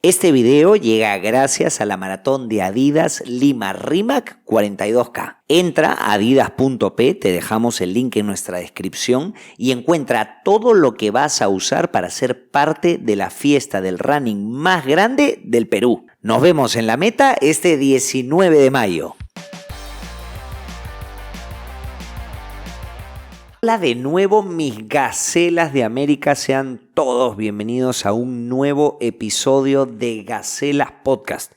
Este video llega gracias a la maratón de Adidas Lima Rimac 42K. Entra a adidas.p, te dejamos el link en nuestra descripción y encuentra todo lo que vas a usar para ser parte de la fiesta del running más grande del Perú. Nos vemos en la meta este 19 de mayo. Hola de nuevo mis gacelas de América, sean todos bienvenidos a un nuevo episodio de Gacelas Podcast.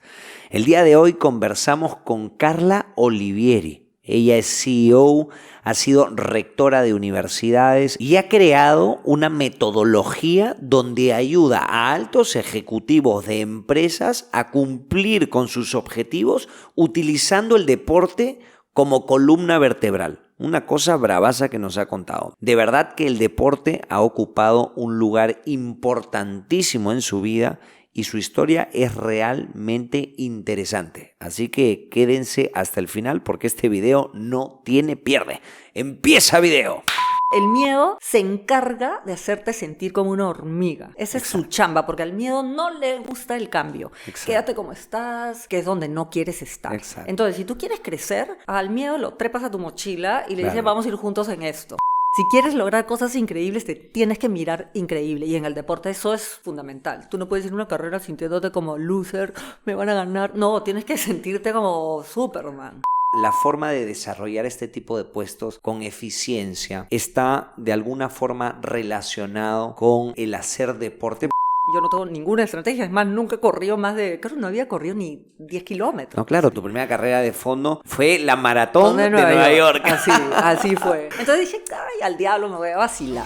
El día de hoy conversamos con Carla Olivieri. Ella es CEO, ha sido rectora de universidades y ha creado una metodología donde ayuda a altos ejecutivos de empresas a cumplir con sus objetivos utilizando el deporte como columna vertebral. Una cosa bravaza que nos ha contado. De verdad que el deporte ha ocupado un lugar importantísimo en su vida y su historia es realmente interesante. Así que quédense hasta el final porque este video no tiene pierde. ¡Empieza video! El miedo se encarga de hacerte sentir como una hormiga. Esa es su chamba, porque al miedo no le gusta el cambio. Exacto. Quédate como estás, que es donde no quieres estar. Exacto. Entonces, si tú quieres crecer, al miedo lo trepas a tu mochila y le dices, vamos a ir juntos en esto. Si quieres lograr cosas increíbles, te tienes que mirar increíble. Y en el deporte eso es fundamental. Tú no puedes ir a una carrera sintiéndote como loser, me van a ganar. No, tienes que sentirte como Superman. La forma de desarrollar este tipo de puestos con eficiencia está de alguna forma relacionado con el hacer deporte. Yo no tengo ninguna estrategia, es más, nunca he corrido más de... Creo que no había corrido ni 10 kilómetros. No, claro, tu primera carrera de fondo fue la maratón de Nueva York. Así fue. Entonces dije, ay, al diablo me voy a vacilar.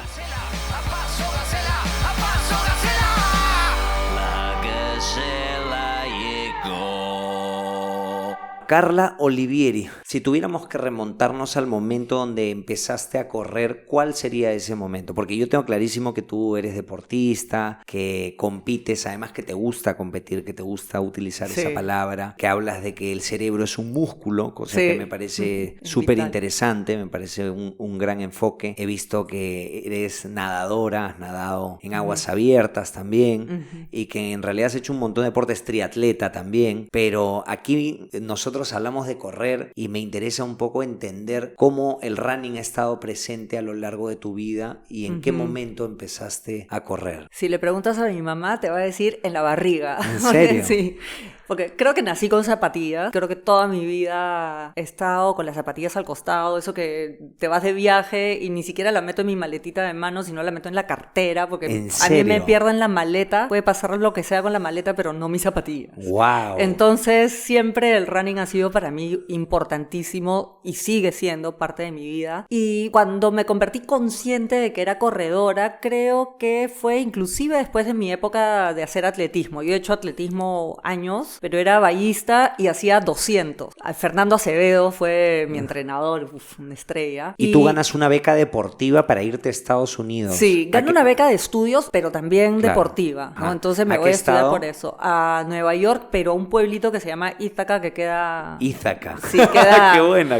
Carla Olivieri, si tuviéramos que remontarnos al momento donde empezaste a correr, ¿cuál sería ese momento? Porque yo tengo clarísimo que tú eres deportista, que compites, además que te gusta competir, que te gusta utilizar esa palabra, que hablas de que el cerebro es un músculo, cosa que me parece súper interesante, me parece un gran enfoque. He visto que eres nadadora, has nadado en aguas abiertas también, y que en realidad has hecho un montón de deportes, triatleta también, pero aquí nosotros hablamos de correr y me interesa un poco entender cómo el running ha estado presente a lo largo de tu vida y en qué momento empezaste a correr. Si le preguntas a mi mamá te va a decir en la barriga. ¿En serio? Sí. Porque creo que nací con zapatillas, creo que toda mi vida he estado con las zapatillas al costado, eso que te vas de viaje y ni siquiera la meto en mi maletita de mano, sino la meto en la cartera, porque a mí me pierden la maleta, puede pasar lo que sea con la maleta, pero no mis zapatillas. ¡Wow! Entonces siempre el running ha sido para mí importantísimo y sigue siendo parte de mi vida. Y cuando me convertí consciente de que era corredora, creo que fue inclusive después de mi época de hacer atletismo. Yo he hecho atletismo años, pero era ballista y hacía 200. Fernando Acevedo fue mi entrenador, una estrella. Y tú ganas una beca deportiva para irte a Estados Unidos. Sí, gano una beca de estudios, pero también deportiva, ¿no? Entonces me voy a estudiar por eso. A Nueva York, pero a un pueblito que se llama Ítaca, que queda... Ítaca. Sí, queda...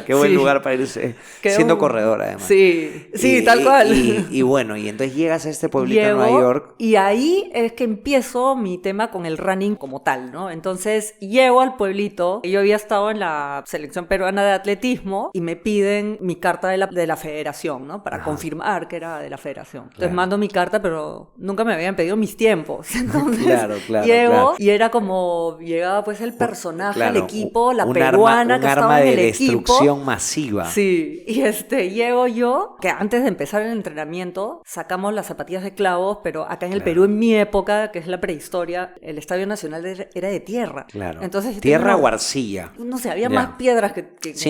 qué buen lugar para irse siendo corredora, además. Sí, tal cual. Y bueno, y entonces llegas a este pueblito de Nueva York. Y ahí es que empiezo mi tema con el running como tal, ¿no? Entonces llego al pueblito, yo había estado en la selección peruana de atletismo y me piden mi carta de la federación, ¿no? Para confirmar que era de la federación. Entonces mando mi carta, pero nunca me habían pedido mis tiempos. Entonces llego y era como, llegaba pues el personaje, el equipo, la peruana que estaba en el equipo. Un arma de destrucción masiva. Sí, y llego yo, que antes de empezar el entrenamiento, sacamos las zapatillas de clavos, pero acá en el Perú, en mi época, que es la prehistoria, el Estadio Nacional era de tierra. Claro. Entonces, ¿tierra o arcilla? No sé, había más piedras que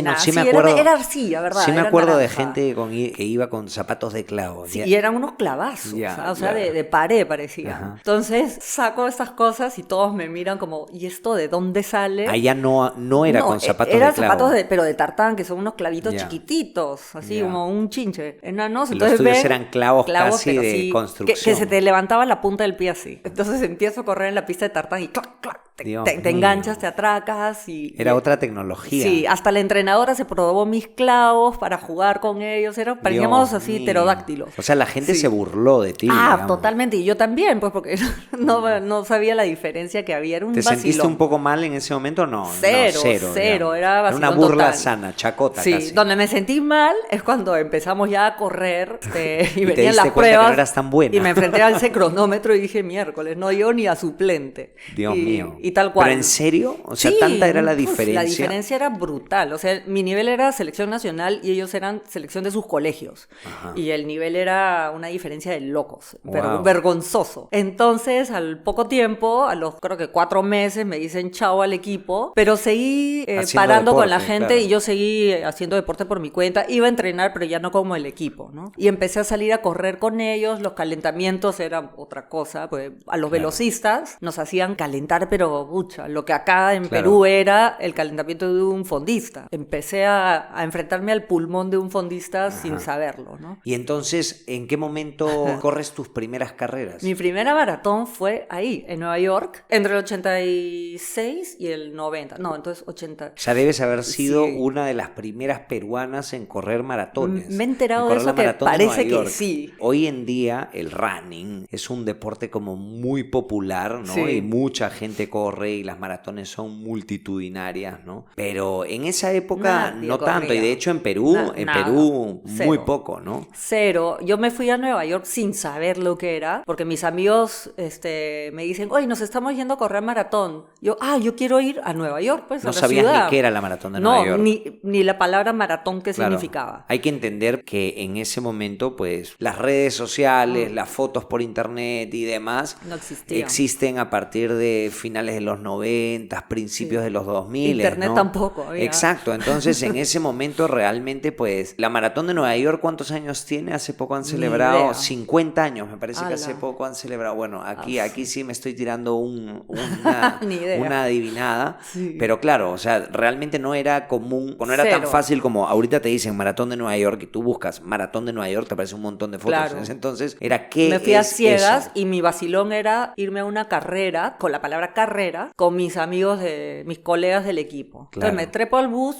nada. Sí, me acuerdo, era arcilla, ¿verdad? Sí me acuerdo de gente que iba con zapatos de clavo. Sí, y eran unos clavazos, de pared parecía. Ajá. Entonces saco estas cosas y todos me miran como, ¿y esto de dónde sale? Allá no era con zapatos de clavo. Eran zapatos pero de tartán, que son unos clavitos chiquititos, así como un chinche, enanos. Entonces los tuyos eran clavos casi de construcción. Que se te levantaba la punta del pie así. Entonces empiezo a correr en la pista de tartán y clac, clac. te enganchas, te atracas. Era otra tecnología. Sí, hasta la entrenadora se probó mis clavos para jugar con ellos. Parecíamos así pterodáctilos. O sea, la gente se burló de ti. Totalmente. Y yo también, pues porque no sabía la diferencia que había. Era un vacilón. ¿Te sentiste un poco mal en ese momento? No, cero. Era vacilón. Era una burla total. sana, chacota sí, casi. Donde me sentí mal es cuando empezamos ya a correr y venían las pruebas. Que no eras tan buena. Y me enfrenté a ese cronómetro y dije, miércoles, no yo ni a suplente. Dios mío. Y tal cual. ¿Pero en serio? O sea, tanta era la diferencia. La diferencia era brutal. O sea, mi nivel era selección nacional y ellos eran selección de sus colegios. Ajá. Y el nivel era una diferencia de locos, pero vergonzoso. Entonces, al poco tiempo, a los creo que 4 meses, me dicen chao al equipo, pero seguí parando deporte, con la gente y yo seguí haciendo deporte por mi cuenta. Iba a entrenar, pero ya no como el equipo, ¿no? Y empecé a salir a correr con ellos. Los calentamientos eran otra cosa. Pues a los velocistas nos hacían calentar, pero lo que acá en Perú era el calentamiento de un fondista. Empecé a enfrentarme al pulmón de un fondista sin saberlo, ¿no? Y entonces, ¿en qué momento corres tus primeras carreras? Mi primera maratón fue ahí, en Nueva York, entre el 86 y el 90. No, entonces 80. Ya debes haber sido una de las primeras peruanas en correr maratones. Me he enterado de eso, que parece que sí. Hoy en día el running es un deporte como muy popular, ¿no? Sí. Y mucha gente corre y las maratones son multitudinarias, ¿no? Pero en esa época no tanto. Y de hecho en Perú muy poco, ¿no? Cero. Yo me fui a Nueva York sin saber lo que era, porque mis amigos me dicen, oye, nos estamos yendo a correr maratón. Yo quiero ir a Nueva York, pues, no a la sabías ciudad. Ni qué era la maratón de Nueva York. Ni la palabra maratón qué significaba. Hay que entender que en ese momento, pues, las redes sociales, las fotos por internet y demás no existían. Existen a partir de finales de los 90, principios de los 2000. Internet ¿no? tampoco había. Exacto. Entonces, en ese momento realmente, pues, la maratón de Nueva York, ¿cuántos años tiene? Hace poco han celebrado 50 años, me parece que hace poco han celebrado. Bueno, aquí sí me estoy tirando una adivinada. Sí. Pero claro, o sea, realmente no era común, no era tan fácil como ahorita te dicen maratón de Nueva York y tú buscas maratón de Nueva York, te aparece un montón de fotos. Claro. En ese entonces era que me fui a ciegas y mi vacilón era irme a una carrera, con la palabra carrera, con mis amigos, mis colegas del equipo. Claro. Entonces me trepo al bus,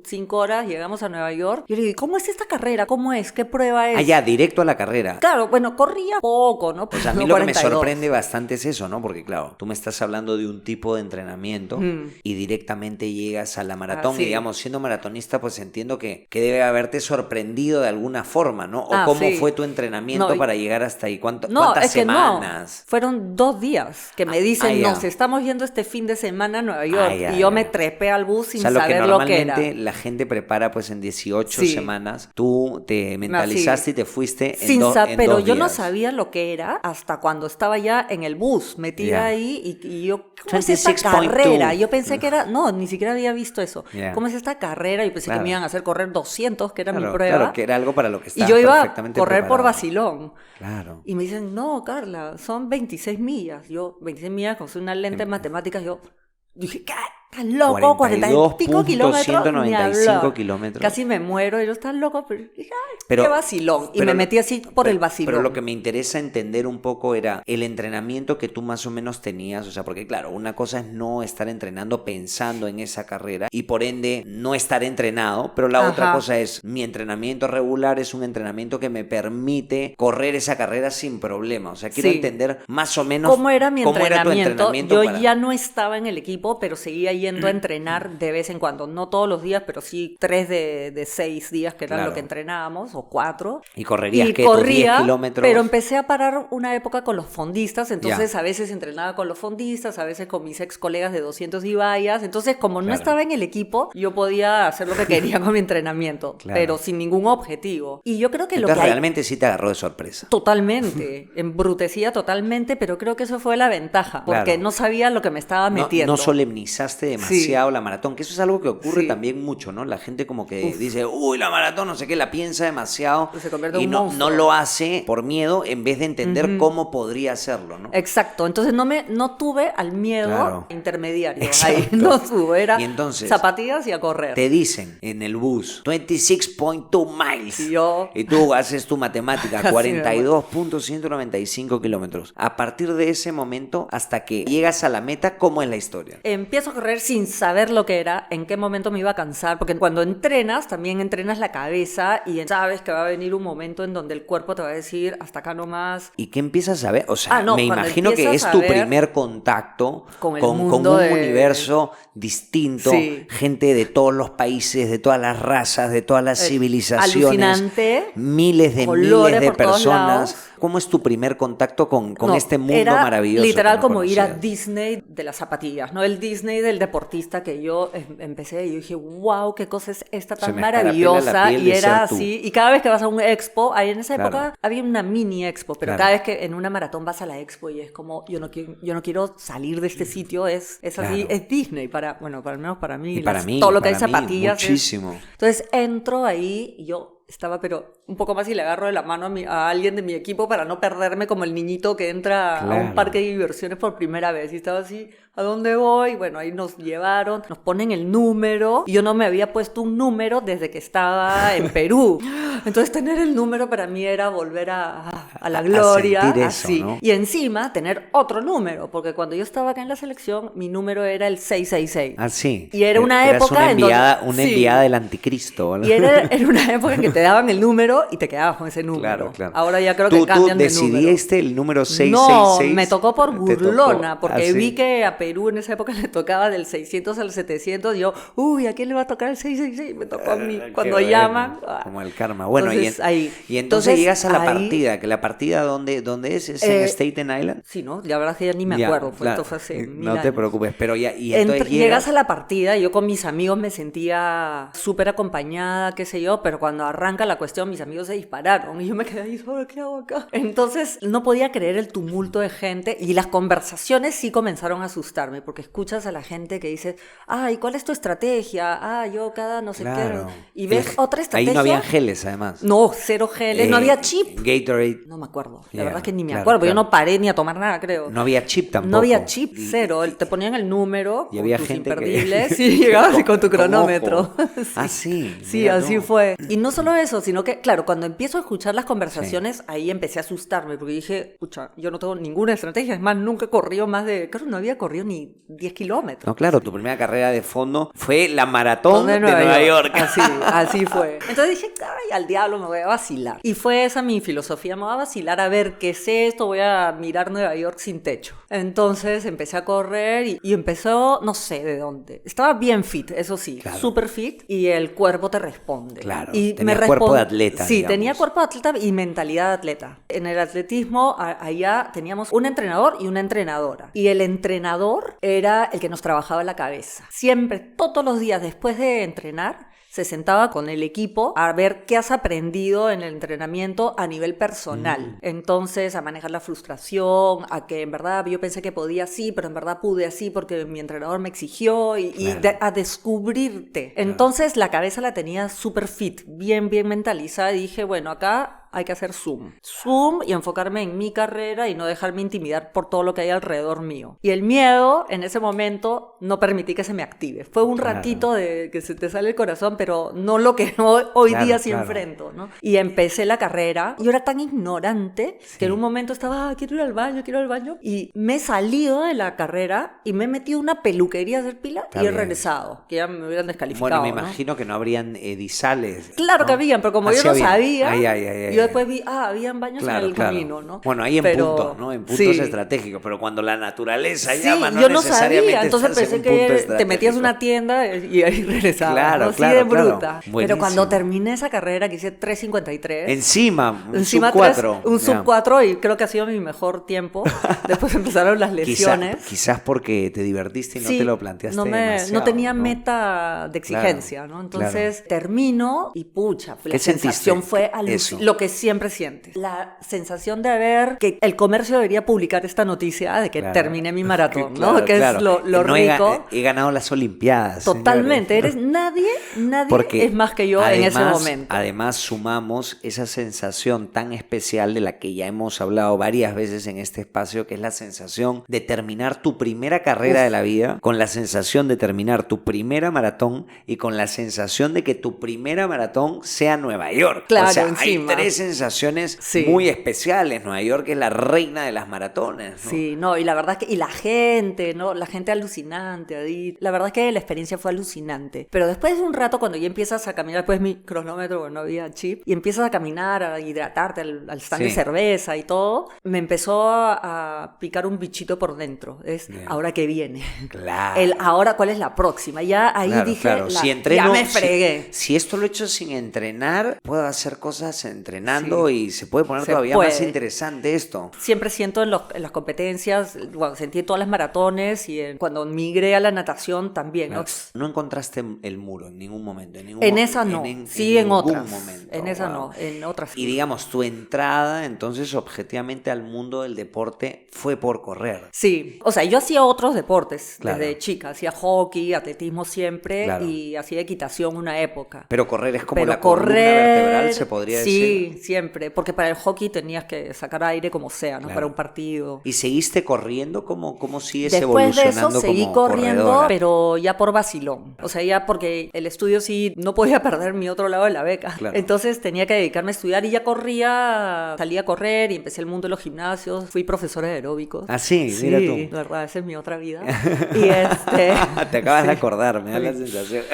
5 horas, llegamos a Nueva York. Y yo le digo, ¿cómo es esta carrera? ¿Cómo es? ¿Qué prueba es? Ya, directo a la carrera. Claro, bueno, corría poco, ¿no? Pues a mí lo que me sorprende bastante es eso, ¿no? Porque claro, tú me estás hablando de un tipo de entrenamiento y directamente llegas a la maratón. Y digamos, siendo maratonista, pues entiendo que debe haberte sorprendido de alguna forma, ¿no? O cómo fue tu entrenamiento para llegar hasta ahí. ¿Cuántas semanas? Fueron 2 días que me dicen, nos estamos yendo este fin de semana a Nueva York. Y yo me trepé al bus sin saber lo que era. Normalmente la gente prepara pues en 18 semanas. Tú te mentalizaste y te fuiste en 2 días. Pero yo no sabía lo que era hasta cuando estaba ya en el bus, metida ahí y yo, ¿cómo es esta carrera? Yo pensé que era, ni siquiera había visto eso. ¿Cómo es esta carrera? Y pensé que me iban a hacer correr 200, que era mi prueba. Claro, que era algo para lo que estaba y yo iba a correr preparado. Por vacilón. Claro. Y me dicen, no, Carla, son 26 millas. Yo, 26 millas, con una lente de matemáticas, yo dije, ¿qué? ¿Estás loco? 40 y pico kilómetros. 195 kilómetros. Casi me muero. Y yo, ¿estás loco? Pero dije, qué vacilón. Y me metí así por el vacilón. Pero lo que me interesa entender un poco era el entrenamiento que tú más o menos tenías. O sea, porque claro, una cosa es no estar entrenando pensando en esa carrera y por ende no estar entrenado. Pero la otra cosa es, mi entrenamiento regular es un entrenamiento que me permite correr esa carrera sin problema. O sea, quiero entender más o menos cómo era mi entrenamiento. Yo ya no estaba en el equipo, pero seguía yendo a entrenar de vez en cuando, no todos los días, pero sí 3 de 6 días que eran lo que entrenábamos, o 4. Y correrías que 10 kilómetros. Pero empecé a parar una época con los fondistas, entonces a veces entrenaba con los fondistas, a veces con mis ex colegas de 200 y vallas, entonces como no estaba en el equipo, yo podía hacer lo que quería con mi entrenamiento, pero sin ningún objetivo. Y yo creo que entonces, realmente sí te agarró de sorpresa. Totalmente, embrutecía totalmente, pero creo que eso fue la ventaja, porque no sabía lo que me estaba metiendo. No solemnizaste demasiado la maratón, que eso es algo que ocurre también mucho, ¿no? La gente como que dice, uy, la maratón, no sé qué, la piensa demasiado y no lo hace por miedo en vez de entender cómo podría hacerlo, ¿no? Exacto, entonces no tuve al miedo intermediario. Exacto. Ahí no tuve, era zapatillas y a correr. Te dicen en el bus 26.2 miles y tú haces tu matemática 42.195 kilómetros. A partir de ese momento hasta que llegas a la meta, ¿cómo es la historia? Empiezo a correr sin saber lo que era, en qué momento me iba a cansar, porque cuando entrenas también entrenas la cabeza y sabes que va a venir un momento en donde el cuerpo te va a decir hasta acá nomás. ¿Y qué empiezas a ver? O sea, me imagino que es tu primer contacto con un universo distinto, gente de todos los países, de todas las razas, de todas las civilizaciones, alucinante, miles de personas. ¿Cómo es tu primer contacto con este mundo maravilloso? Literal como ir a Disney de las zapatillas, ¿no? El Disney del deportista que yo empecé y yo dije, wow, qué cosa es esta tan maravillosa. Y era así. Y cada vez que vas a un expo, ahí en esa época había una mini expo, pero cada vez que en una maratón vas a la expo y es como, yo no quiero salir de este sitio, es así, es Disney, al menos para mí. Todo lo que hay zapatillas. Muchísimo. Entonces entro ahí y yo estaba pero un poco más y le agarro de la mano a alguien de mi equipo para no perderme como el niñito que entra a un parque de diversiones por primera vez. Y estaba así, ¿a dónde voy? Bueno, ahí nos llevaron, nos ponen el número. Y yo no me había puesto un número desde que estaba en Perú. Entonces tener el número para mí era volver a la gloria. A sentir así. eso, ¿no? Y encima tener otro número, porque cuando yo estaba acá en la selección, mi número era el 666. Ah, sí. Y era una época una enviada del anticristo, ¿no? Y era una época en que te daban el número y te quedabas con ese número. Claro. Ahora ya creo que cambian de número. ¿Tú decidiste el número 666? No, me tocó por burlona, porque vi que a Perú en esa época le tocaba del 600 al 700 y yo, ¿a quién le va a tocar el 666? Me tocó a mí. Cuando llaman. Como el karma. Bueno, entonces, entonces llegas a la partida, que la partida ¿dónde es? ¿Es en Staten Island? Sí, ¿no? La verdad es que ya ni me acuerdo. Esto fue hace no te preocupes, pero ya. Y entonces llegas a la partida y yo con mis amigos me sentía súper acompañada, qué sé yo, pero cuando arranca la cuestión, mis amigos se dispararon y yo me quedé ahí, ¿qué hago acá? Entonces no podía creer el tumulto de gente y las conversaciones sí comenzaron a asustarme porque escuchas a la gente que dice, ¿y cuál es tu estrategia? Yo cada no sé qué. Y ves otra estrategia. Ahí no habían geles, además. No, cero geles, no había chip. Gatorade. No me acuerdo, la verdad es que ni me acuerdo, yo no paré ni a tomar nada, creo. No había chip tampoco. No había chip, cero. Te ponían el número y había tus gente imperdibles y llegabas con tu cronómetro. Sí. Sí, así fue. Y no solo eso, sino que, claro, cuando empiezo a escuchar las conversaciones, ahí empecé a asustarme, porque dije, pucha, yo no tengo ninguna estrategia, es más, nunca he corrido creo que no había corrido ni 10 kilómetros. No, claro, tu primera carrera de fondo fue la maratón de Nueva York. Así fue. Entonces dije, al diablo, me voy a vacilar. Y fue esa mi filosofía, me voy a vacilar a ver qué es esto, voy a mirar Nueva York sin techo. Entonces empecé a correr y empezó, no sé de dónde. Estaba bien fit, eso sí, súper fit, y el cuerpo te responde. Claro, y tenía cuerpo de atleta. Sí, tenía cuerpo de atleta y mentalidad de atleta. En el atletismo, allá teníamos un entrenador y una entrenadora. Y el entrenador era el que nos trabajaba la cabeza. Siempre, todos los días después de entrenar, se sentaba con el equipo a ver qué has aprendido en el entrenamiento a nivel personal. Entonces, a manejar la frustración, a que en verdad yo pensé que podía así, pero en verdad pude así porque mi entrenador me exigió a descubrirte. Entonces, la cabeza la tenía súper fit, bien mentalizada y dije, bueno, acá hay que hacer zoom y enfocarme en mi carrera y no dejarme intimidar por todo lo que hay alrededor mío. Y el miedo, en ese momento, no permití que se me active. Fue un ratito de que se te sale el corazón, pero no lo que hoy día sí enfrento, ¿no? Y empecé la carrera. Yo era tan ignorante que en un momento estaba, quiero ir al baño. Y me he salido de la carrera y me he metido una peluquería a hacer pila y he regresado, que ya me hubieran descalificado. Bueno, me imagino que no habrían disales. Claro, ¿no? Que habían, pero como yo no sabía, yo después vi, habían baños en el camino, ¿no? Bueno, ahí en puntos, ¿no? En puntos estratégicos, pero cuando la naturaleza llama, no yo no necesariamente sabía, entonces pensé que te metías en una tienda y ahí regresabas. Claro, ¿no? De bruta. Pero cuando terminé esa carrera, que hice 3:53. Encima sub 4. Un sub 4 y creo que ha sido mi mejor tiempo. Después empezaron las lesiones. Quizás porque te divertiste y no te lo planteaste demasiado. No tenía meta de exigencia, ¿no? Entonces termino y pucha, la sensación fue lo que que siempre sientes. La sensación de ver que el comercio debería publicar esta noticia de que terminé mi maratón, ¿no? Claro, que claro. Es lo no rico. He ganado las Olimpiadas. Totalmente. Señores. Nadie Porque es más que yo además, en ese momento. Además sumamos esa sensación tan especial de la que ya hemos hablado varias veces en este espacio, que es la sensación de terminar tu primera carrera de la vida, con la sensación de terminar tu primera maratón y con la sensación de que tu primera maratón sea Nueva York. Claro, o sea, encima. hay 3 sensaciones muy especiales. Nueva York es la reina de las maratones, ¿no? Sí, no, y la verdad es que, y la gente, ¿no? La gente alucinante, Adit. La verdad es que la experiencia fue alucinante. Pero después de un rato, cuando ya empiezas a caminar, después mi cronómetro, bueno, no había chip, y empiezas a caminar, a hidratarte al stand de cerveza y todo, me empezó a picar un bichito por dentro. Ahora que viene. Claro. Ahora, ¿cuál es la próxima? Ya ahí dije, Si entreno, ya me fregué. Si esto lo he hecho sin entrenar, puedo hacer cosas entrenando y se puede poner todavía más interesante esto. Siempre siento en las competencias, bueno, sentí en todas las maratones y cuando migré a la natación también. Claro. ¿No encontraste el muro en ningún momento? En esa no, sí en otras. Momento. En esa no, en otras sí. Y digamos, tu entrada entonces objetivamente al mundo del deporte fue por correr. Sí, o sea, yo hacía otros deportes desde chica, hacía hockey, atletismo siempre y hacía equitación una época. Pero correr es como la columna vertebral, se podría decir. Sí, siempre, porque para el hockey tenías que sacar aire como sea, ¿no? Para un partido. ¿Y seguiste corriendo? ¿Cómo sigues evolucionando? Después de eso seguí corriendo, corredora? Pero ya por vacilón. O sea, ya porque el estudio sí no podía perder mi otro lado de la beca. Claro. Entonces tenía que dedicarme a estudiar y ya salía a correr y empecé el mundo de los gimnasios. Fui profesora de aeróbicos. Ah, sí, mira tú. Sí, la verdad, esa es mi otra vida. Y te acabas de acordar, me da la sensación.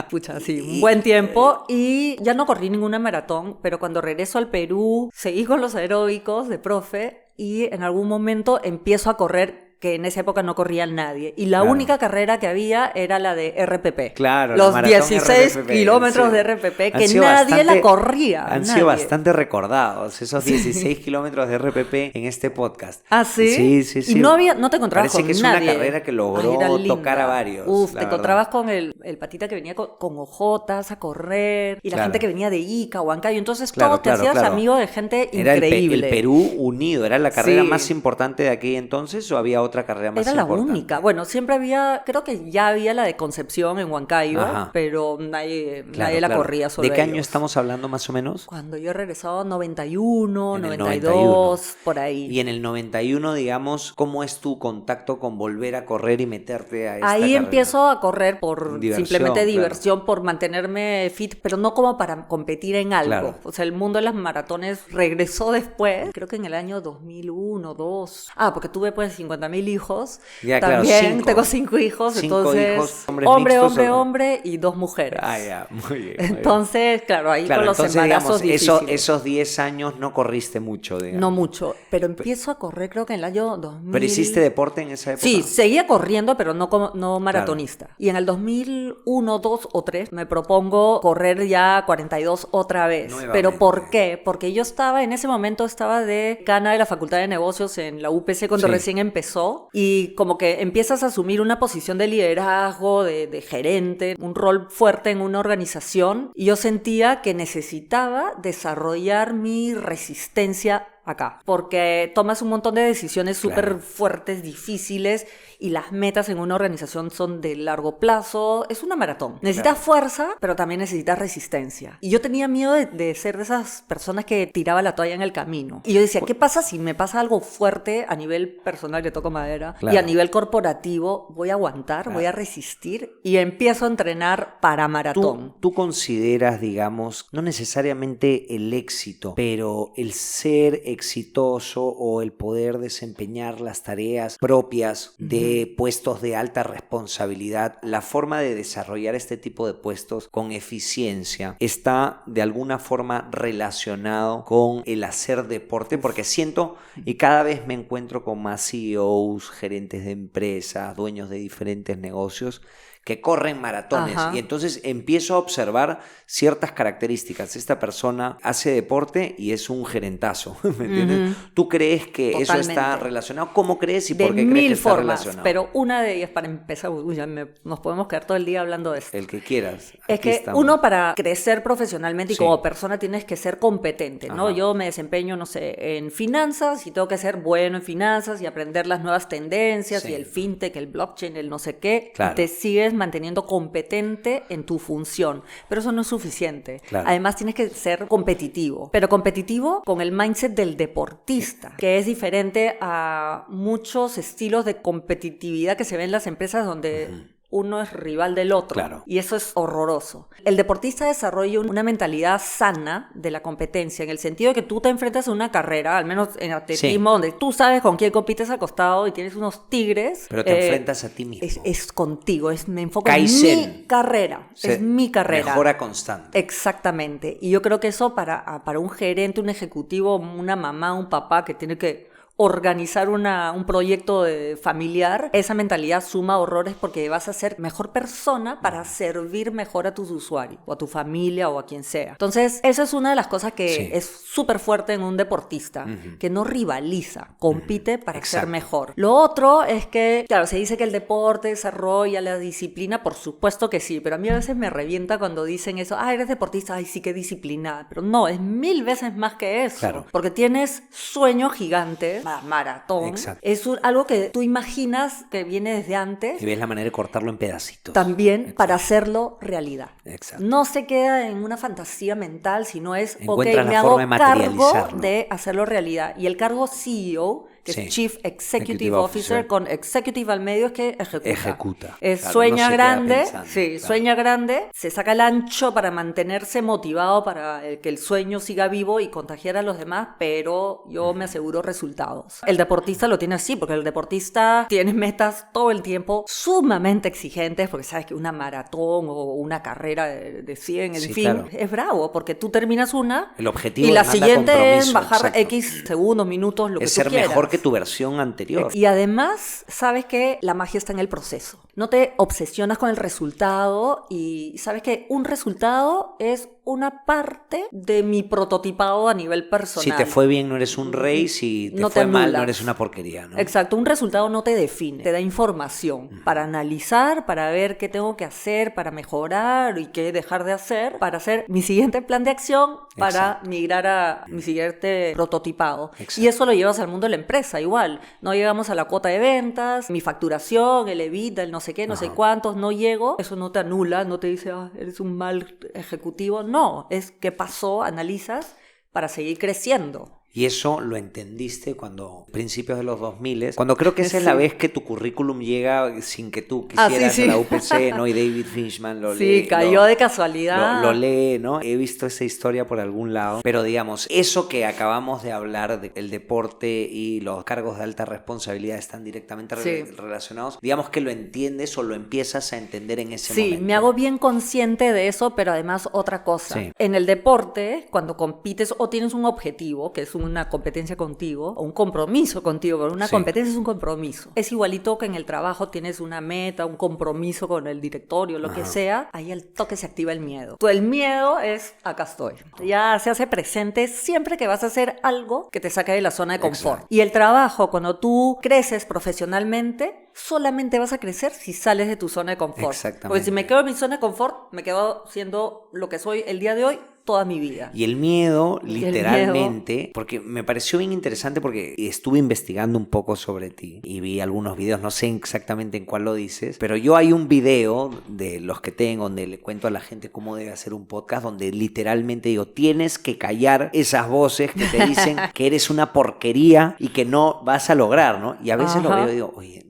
Pucha, sí, un buen tiempo. Y ya no corrí ninguna maratón, pero cuando regreso al Perú, seguí con los aeróbicos de profe y en algún momento empiezo a correr, que en esa época no corría nadie. Y la única carrera que había era la de RPP. Claro, los 16 RPP, kilómetros de RPP, que nadie la corría. Han sido bastante recordados esos 16 kilómetros de RPP en este podcast. ¿Ah, sí? Sí. Y no te encontrabas con nadie. Parece que es una carrera que logró tocar a varios. Te encontrabas con el patita que venía con ojotas a correr, y la gente que venía de Ica, Huancayo. Entonces te hacías amigo de gente increíble. Era el Perú unido. ¿Era la carrera más importante de aquel entonces o había otra carrera más importante? Era la única. Bueno, siempre había, creo que ya había la de Concepción en Huancayo, pero nadie la corría solo ¿De qué ellos. año estamos hablando más o menos? Cuando yo he regresado, 91, 92, por ahí. Y en el 91, digamos, ¿cómo es tu contacto con volver a correr y meterte a esta Ahí carrera? Empiezo a correr por simplemente diversión, claro. por mantenerme fit, pero no como para competir en algo. Claro. O sea, el mundo de las maratones regresó después, creo que en el año 2001, 2002. Porque tuve pues 50,000 hijos. Ya, también claro, tengo 5 hijos, 5 entonces hijos, hombre y 2 mujeres. Ya, muy bien. Entonces, claro, ahí con los embarazos digamos, esos 10 años no corriste mucho, digamos. No mucho, pero empiezo a correr creo que en el año 2000. ¿Pero hiciste deporte en esa época? Sí, seguía corriendo, pero no maratonista. Claro. Y en el 2001, 2 o 3 me propongo correr ya 42 otra vez. Nuevamente. ¿Pero por qué? Porque yo en ese momento estaba de decana de la Facultad de Negocios en la UPC cuando recién empezó, y como que empiezas a asumir una posición de liderazgo, de gerente, un rol fuerte en una organización, y yo sentía que necesitaba desarrollar mi resistencia acá, porque tomas un montón de decisiones súper fuertes, difíciles, y las metas en una organización son de largo plazo. Es una maratón. Necesitas fuerza, pero también necesitas resistencia. Y yo tenía miedo de ser de esas personas que tiraba la toalla en el camino. Y yo decía, ¿qué pasa si me pasa algo fuerte a nivel personal, que toco madera, y a nivel corporativo? Voy a aguantar, voy a resistir, y empiezo a entrenar para maratón. ¿Tú consideras, digamos, no necesariamente el éxito, pero el ser exitoso o el poder desempeñar las tareas propias de puestos de alta responsabilidad, la forma de desarrollar este tipo de puestos con eficiencia está de alguna forma relacionado con el hacer deporte? Porque siento, y cada vez me encuentro con más CEOs, gerentes de empresas, dueños de diferentes negocios, que corren maratones. Ajá. Y entonces empiezo a observar ciertas características. Esta persona hace deporte y es un gerentazo, ¿me entiendes? ¿Tú crees que Totalmente. eso está relacionado? ¿Cómo crees y de por qué crees que mil está formas, relacionado? pero una de ellas, para empezar, nos podemos quedar todo el día hablando de esto. El que quieras. Es Aquí que estamos. uno, para crecer profesionalmente y Sí. como persona, tienes que ser competente, ¿no? Ajá. Yo me desempeño, no sé, en finanzas y tengo que ser bueno en finanzas y aprender las nuevas tendencias Sí. y el fintech, el blockchain, el no sé qué. Claro. Te sigues manteniendo competente en tu función, pero eso no es suficiente. Claro. Además, tienes que ser competitivo, pero competitivo con el mindset del deportista, que es diferente a muchos estilos de competitividad que se ven en las empresas donde uno es rival del otro. Claro. Y eso es horroroso. El deportista desarrolla una mentalidad sana de la competencia, en el sentido de que tú te enfrentas a una carrera, al menos en atletismo, donde tú sabes con quién compites al costado y tienes unos tigres. Pero te enfrentas a ti mismo. Es contigo, me enfoco Kaizen. en mi carrera. Es mi carrera. Mejora constante. Exactamente. Y yo creo que eso para un gerente, un ejecutivo, una mamá, un papá que tiene que organizar un proyecto familiar, esa mentalidad suma horrores, porque vas a ser mejor persona para servir mejor a tus usuarios o a tu familia o a quien sea. Entonces, esa es una de las cosas que Sí. es súper fuerte en un deportista, que no rivaliza, compite para Exacto. ser mejor. Lo otro es que, claro, se dice que el deporte desarrolla la disciplina, por supuesto que sí, pero a mí a veces me revienta cuando dicen eso, eres deportista, sí, qué disciplinada, pero no, es 1000 veces más que eso, Claro. porque tienes sueños gigantes, maratón. Exacto. Es algo que tú imaginas que viene desde antes, Y ves la manera de cortarlo en pedacitos. también Exacto. para hacerlo realidad. Exacto. No se queda en una fantasía mental, sino es, Encuentras me la hago forma de cargo materializarlo. de hacerlo realidad. Y el cargo CEO, que Sí. es Chief Executive Executive Officer, Officer. con Executive al medio, es que ejecuta. Ejecuta. Es Claro, sueña no se queda grande, pensando, sí, claro. sueña grande, se saca el ancho para mantenerse motivado, para que el sueño siga vivo y contagiar a los demás, pero yo me aseguro resultados. El deportista lo tiene así, porque el deportista tiene metas todo el tiempo sumamente exigentes, porque sabes que una maratón o una carrera de 100, en Sí, fin, claro. es bravo, porque tú terminas una El objetivo y la demanda siguiente es compromiso, bajar exacto. X segundos, minutos, lo que Es tú ser quieras. mejor que tu versión anterior. Y además, sabes que la magia está en el proceso. No te obsesionas con el resultado, y sabes que un resultado es una parte de mi prototipado a nivel personal. Si te fue bien, no eres un rey. Si te No te fue mal, anulas. no eres una porquería, ¿no? Exacto, un resultado no te define, te da información para analizar, para ver qué tengo que hacer para mejorar y qué dejar de hacer, para hacer mi siguiente plan de acción, para Exacto. migrar a mi siguiente prototipado. Exacto. Y eso lo llevas al mundo de la empresa igual. No llegamos a la cuota de ventas, mi facturación, el EBITDA, el no sé qué, no sé cuántos, no llego. Eso no te anula, no te dice, eres un mal ejecutivo. No, es qué pasó, analizas para seguir creciendo. Y eso lo entendiste cuando, principios de los 2000, cuando creo que esa es la Sí. vez que tu currículum llega sin que tú quisieras sí. a la UPC, ¿no? Y David Finchman lo lee. Sí, cayó de casualidad. Lo lee, ¿no? He visto esa historia por algún lado. Pero digamos, eso que acabamos de hablar, el deporte y los cargos de alta responsabilidad están directamente Sí. relacionados, digamos que lo entiendes o lo empiezas a entender en ese Sí, momento. me hago bien consciente de eso, pero además otra cosa. Sí. En el deporte, cuando compites o tienes un objetivo, que es una competencia contigo, o un compromiso contigo, porque una Sí. competencia es un compromiso. Es igualito que en el trabajo tienes una meta, un compromiso con el directorio, lo que sea, ahí al toque se activa el miedo. El miedo es, acá estoy. Ya se hace presente siempre que vas a hacer algo que te saque de la zona de confort. Exacto. Y el trabajo, cuando tú creces profesionalmente, solamente vas a crecer si sales de tu zona de confort. Exactamente. Porque si me quedo en mi zona de confort, me quedo siendo lo que soy el día de hoy toda mi vida. Y el miedo, Y el literalmente, porque me pareció bien interesante porque estuve investigando un poco sobre ti y vi algunos videos, no sé exactamente en cuál lo dices, pero yo hay un video de los que tengo donde le cuento a la gente cómo debe hacer un podcast, donde literalmente digo, tienes que callar esas voces que te dicen que eres una porquería y que no vas a lograr, ¿no? Y a veces lo Ajá. veo y digo, oye,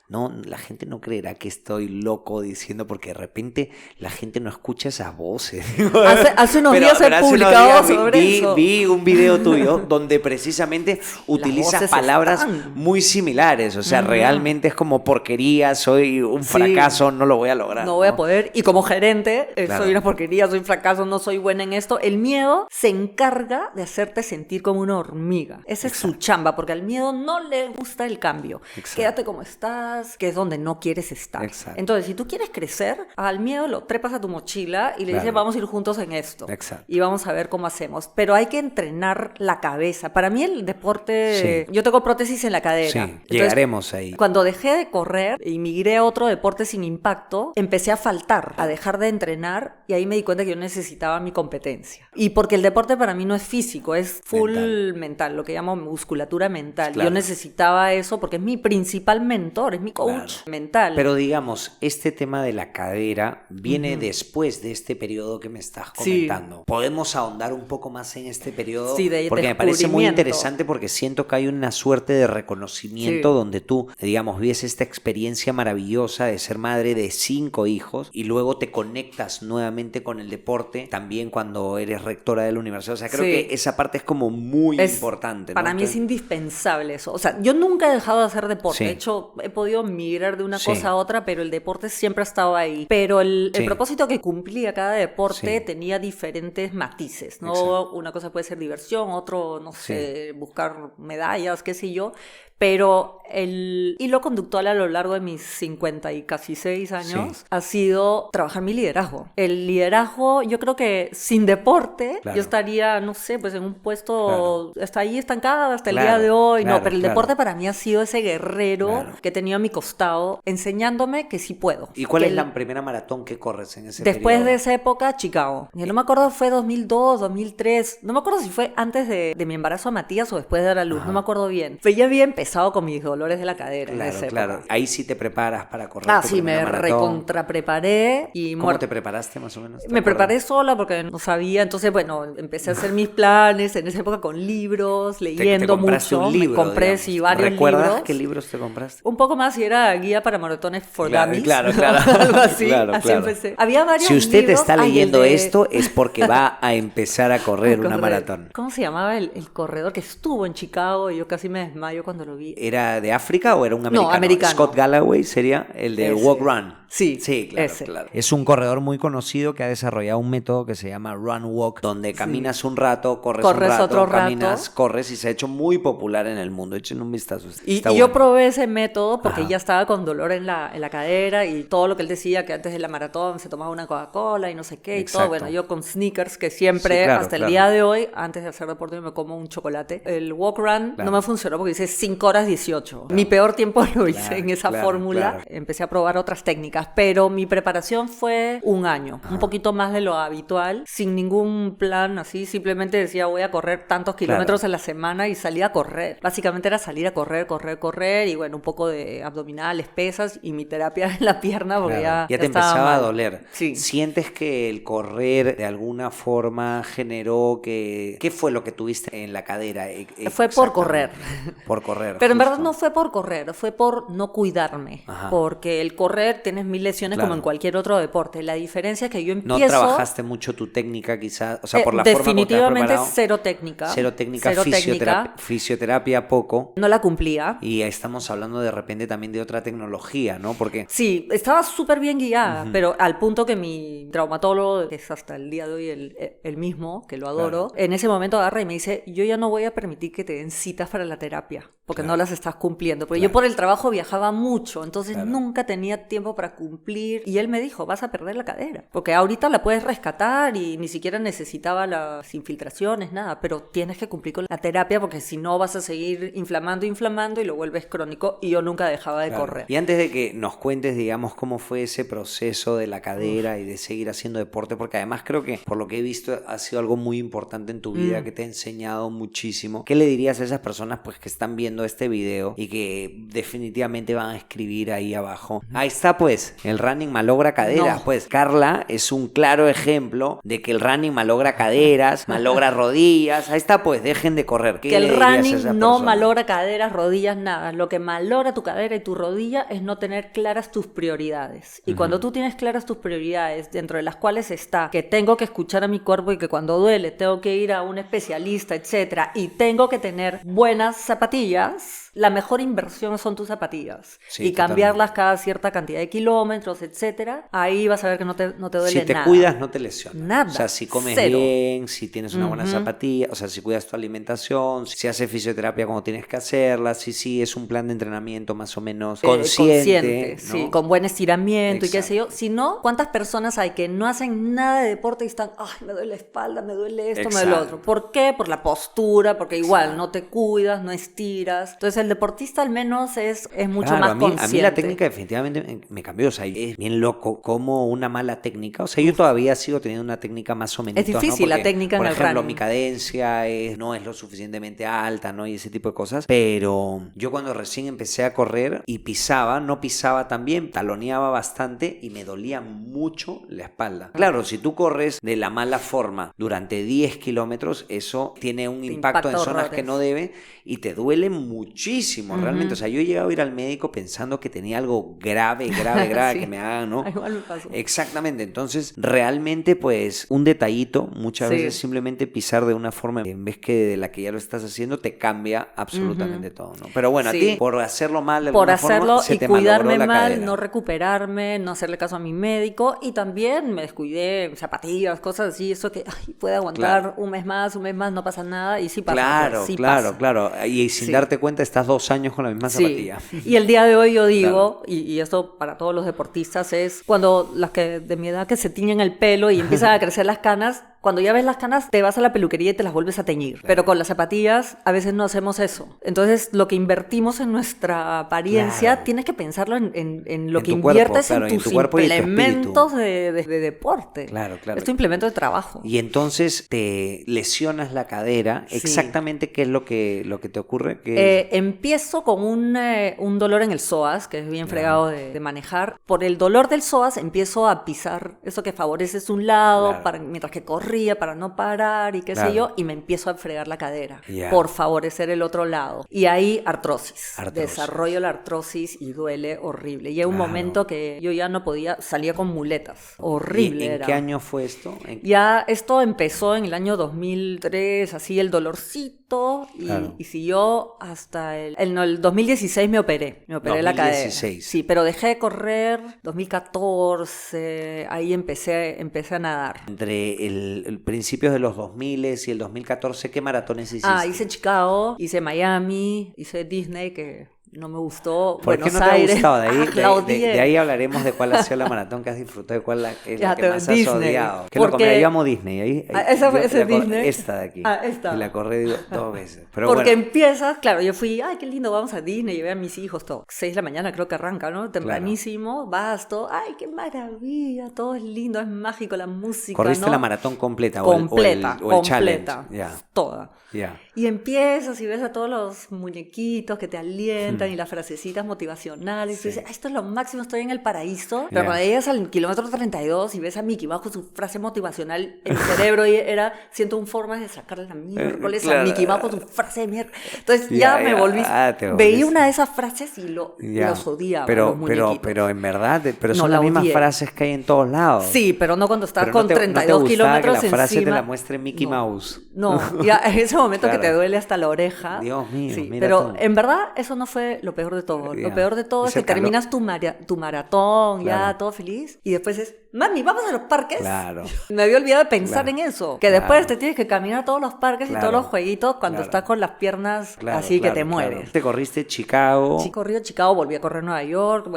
no, la gente no creerá que estoy loco diciendo, porque de repente la gente no escucha esas voces. Hace unos días he hace unos publicado días sobre eso. Vi un video tuyo donde precisamente utilizas voces palabras están. muy similares. O sea, realmente es como porquería, soy un Sí. fracaso, no lo voy a lograr. No voy a poder. Y como gerente, Claro. soy una porquería, soy un fracaso, no soy buena en esto. El miedo se encarga de hacerte sentir como una hormiga. Esa es su chamba, porque al miedo no le gusta el cambio. Exacto. Quédate como estás, estás, qué es donde no quieres estar. Exacto. Entonces, si tú quieres crecer, al miedo lo trepas a tu mochila y le dices, vamos a ir juntos en esto. Exacto. Y vamos a ver cómo hacemos. Pero hay que entrenar la cabeza. Para mí el deporte... Yo tengo prótesis en la cadera. Sí, Entonces, llegaremos ahí. Cuando dejé de correr y migré a otro deporte sin impacto, empecé a faltar, a dejar de entrenar, y ahí me di cuenta que yo necesitaba mi competencia. Y porque el deporte para mí no es físico, es full mental, lo que llamo musculatura mental. Claro. Yo necesitaba eso porque es mi principal mentor, es mi coach mental. Pero digamos, este tema de la cadera viene después de este periodo que me estás comentando. ¿Podemos ahondar un poco más en este periodo? Sí, de porque me parece muy interesante, porque siento que hay una suerte de reconocimiento donde tú, digamos, vives esta experiencia maravillosa de ser madre de 5 hijos y luego te conectas nuevamente con el deporte también cuando eres rectora de la universidad. O sea, creo que esa parte es como muy importante, ¿no? Para mí es indispensable eso. O sea, yo nunca he dejado de hacer deporte. De hecho, he podido migrar de una cosa a otra, pero el deporte siempre ha estado ahí. Pero el propósito que cumplía cada deporte tenía diferentes matices, ¿no? Exacto. Una cosa puede ser diversión, otro, no sé, buscar medallas, qué sé yo. Pero el hilo conductual a lo largo de mis 50 y casi 6 años ha sido trabajar mi liderazgo. El liderazgo, yo creo que sin deporte yo estaría, no sé, pues en un puesto hasta ahí estancada hasta el día de hoy. No, pero el deporte para mí ha sido ese guerrero que he tenido a mi costado enseñándome que sí puedo. ¿Y cuál es la primera maratón que corres en ese Después periodo? de esa época, Chicago. No me acuerdo, fue 2002, 2003. No me acuerdo si fue antes de mi embarazo a Matías o después de dar a luz. No me acuerdo bien. Pero ya había empezado con mis dolores de la cadera. Claro. Ahí sí te preparas para correr. Sí, me recontrapreparé. ¿Cómo te preparaste más o menos? Me preparé sola porque no sabía. Entonces, bueno, empecé a hacer mis planes en esa época con libros, leyendo mucho. Un libro, me compré varios libros. ¿Recuerdas qué libros te compraste? Un poco más y era guía para maratones for dummies. Claro. Algo así. Así empecé. Había varios libros. Si usted libros, está leyendo esto es porque va a empezar a correr una maratón. ¿Cómo se llamaba el corredor que estuvo en Chicago y yo casi me desmayo cuando lo vi? ¿Era de África o era un americano? No, americano. Scott Galloway sería el de Walk Run. Sí, claro. Es un corredor muy conocido que ha desarrollado un método que se llama Run Walk, donde caminas un rato, corres un rato, otro caminas, corres, y se ha hecho muy popular en el mundo. Echen un vistazo. Y yo probé ese método porque ya estaba con dolor en la cadera y todo lo que él decía, que antes de la maratón se tomaba una Coca-Cola y no sé qué y todo. Bueno, yo con Snickers, que siempre, hasta el día de hoy, antes de hacer deporte, me como un chocolate. El Walk Run no me funcionó porque hice 5 horas 18. Mi peor tiempo lo hice en esa fórmula. Empecé a probar otras técnicas, pero mi preparación fue un año, un poquito más de lo habitual, sin ningún plan así, simplemente decía voy a correr tantos kilómetros en la semana y salía a correr. Básicamente era salir a correr y bueno, un poco de abdominales, pesas y mi terapia en la pierna porque ya te empezaba mal. A doler. Sí. ¿Sientes que el correr de alguna forma generó que... ¿Qué fue lo que tuviste en la cadera? Fue por correr. Por correr. Pero en verdad no fue por correr, fue por no cuidarme. Porque el correr tienes 1000 lesiones como en cualquier otro deporte. La diferencia es que yo empiezo... ¿No trabajaste mucho tu técnica quizás? O sea, por la forma como te has definitivamente cero técnica. Cero técnica, fisioterapia poco. No la cumplía. Y estamos hablando de repente también de otra tecnología, ¿no? Porque... Sí, estaba súper bien guiada, pero al punto que mi traumatólogo, que es hasta el día de hoy el mismo, que lo adoro, en ese momento agarra y me dice, yo ya no voy a permitir que te den citas para la terapia, porque no las estás cumpliendo. Porque yo por el trabajo viajaba mucho, entonces nunca tenía tiempo para cumplir. Y él me dijo, vas a perder la cadera, porque ahorita la puedes rescatar y ni siquiera necesitaba las infiltraciones, nada, pero tienes que cumplir con la terapia porque si no vas a seguir inflamando y lo vuelves crónico. Y yo nunca dejaba de correr. Y antes de que nos cuentes, digamos, cómo fue ese proceso de la cadera y de seguir haciendo deporte, porque además creo que, por lo que he visto, ha sido algo muy importante en tu vida, que te ha enseñado muchísimo. ¿Qué le dirías a esas personas pues que están viendo este video y que definitivamente van a escribir ahí abajo? Ahí está, pues, el running malogra caderas. Pues Carla es un claro ejemplo de que el running malogra caderas, malogra rodillas. Ahí está, pues, dejen de correr. Que el running no malogra caderas, rodillas, nada. Lo que malogra tu cadera y tu rodilla es no tener claras tus prioridades. Y cuando tú tienes claras tus prioridades, dentro de las cuales está que tengo que escuchar a mi cuerpo y que cuando duele tengo que ir a un especialista, etcétera, y tengo que tener buenas zapatillas, la mejor inversión son tus zapatillas. Sí, y cambiarlas cada cierta cantidad de kilómetros, etcétera. Ahí vas a ver que no te duele si te nada. cuidas, no te lesionas. Nada. O sea, si comes Cero. bien, si tienes una buena zapatilla, o sea, si cuidas tu alimentación, si haces fisioterapia como tienes que hacerla, si sigues un plan de entrenamiento más o menos consciente, ¿no? Sí, con buen estiramiento. Exacto. Y qué sé yo. Si no, ¿cuántas personas hay que no hacen nada de deporte y están, ay, me duele la espalda, me duele esto, me duele lo otro? ¿Por qué? Por la postura, porque igual no te cuidas, no estiras. Entonces el deportista al menos es mucho más consciente. A mí la técnica definitivamente me cambió. O sea, es bien loco como una mala técnica. O sea, yo todavía sigo teniendo una técnica más o menos. Es difícil, ¿no? Porque, la técnica en el running. Por ejemplo, mi cadencia no es lo suficientemente alta, ¿no? Y ese tipo de cosas. Pero yo cuando recién empecé a correr y no pisaba tan bien, taloneaba bastante y me dolía mucho la espalda. Claro, si tú corres de la mala forma durante 10 kilómetros, eso tiene un impacto en zonas que no debe y te duele muchísimo realmente. O sea, yo he llegado a ir al médico pensando que tenía algo grave sí. Que me hagan, ¿no? Igual me pasó. Exactamente. Entonces, realmente, pues, un detallito, muchas veces simplemente pisar de una forma en vez que de la que ya lo estás haciendo, te cambia absolutamente todo, ¿no? Pero bueno, a ti, por hacerlo mal de alguna forma, se te cuidarme malogró la mal, cadera. No recuperarme, no hacerle caso a mi médico, y también me descuidé, zapatillas, cosas así, eso que puede aguantar un mes más, no pasa nada, y sí pasa. Claro. Y sin darte cuenta, estás 2 años con la misma zapatilla. Y el día de hoy yo digo, y esto para todos los deportistas, es cuando las que de mi edad que se tiñen el pelo y empiezan a crecer las canas, cuando ya ves las canas, te vas a la peluquería y te las vuelves a teñir. Claro. Pero con las zapatillas a veces no hacemos eso. Entonces, lo que invertimos en nuestra apariencia, tienes que pensarlo en lo que inviertes en tus implementos de deporte. Claro. Es tu implemento de trabajo. Y entonces te lesionas la cadera. Exactamente, ¿qué es lo que te ocurre? Empiezo con un dolor en el psoas, que es bien fregado de manejar. Por el dolor del psoas empiezo a pisar eso que favoreces un lado, mientras que corres para no parar y qué sé yo, y me empiezo a fregar la cadera por favorecer el otro lado. Y ahí artrosis. Desarrollo la artrosis y duele horrible. Y hay un momento que yo ya no podía, salía con muletas. Horrible. ¿Y en qué año fue esto? Ya esto empezó en el año 2003, así el dolorcito, y siguió hasta el 2016 me operé la cadera. Sí, pero dejé de correr, 2014, ahí empecé a nadar. Entre el principios de los 2000 y el 2014, ¿qué maratones hiciste? Hice Chicago, hice Miami, hice Disney, que no me gustó. ¿Por Buenos qué no te Aires. ha gustado? De ahí hablaremos de cuál ha sido la maratón que has disfrutado y cuál es la que más has odiado. Yo amo Disney. Ese Disney. Esta de aquí. Esta. Y la corrí 2 veces. Pero porque empiezas, claro, yo fui, qué lindo, vamos a Disney, llevé a mis hijos, todo. 6 de la mañana creo que arranca, ¿no? Tempranísimo, vas, todo, qué maravilla, todo es lindo, es mágico, la música, ¿corriste la maratón completa o el challenge? Toda. Y empiezas y ves a todos los muñequitos que te alientan y las frasecitas motivacionales. Y dices, esto es lo máximo, estoy en el paraíso. Pero cuando llegas al kilómetro 32 y ves a Mickey bajo su frase motivacional, el cerebro era 101 formas de sacarle la miércoles a Mickey bajo su frase de miércoles. Entonces me volví. Veía una de esas frases y los odiaba. Pero en verdad, son las mismas frases que hay en todos lados. Sí, pero no cuando estás con 32 kilómetros que la frase encima. te la muestre Mickey Mouse. No, ya en ese momento que te duele hasta la oreja. Dios mío, mira pero en verdad eso no fue lo peor de todo. Lo peor de todo es que terminas tu maratón, todo feliz, y después es, mami, vamos a los parques. Me había olvidado de pensar en eso, que después te tienes que caminar a todos los parques y todos los jueguitos cuando estás con las piernas así que te mueres. Te corriste Chicago. Sí, corrí a Chicago, volví a correr Nueva York,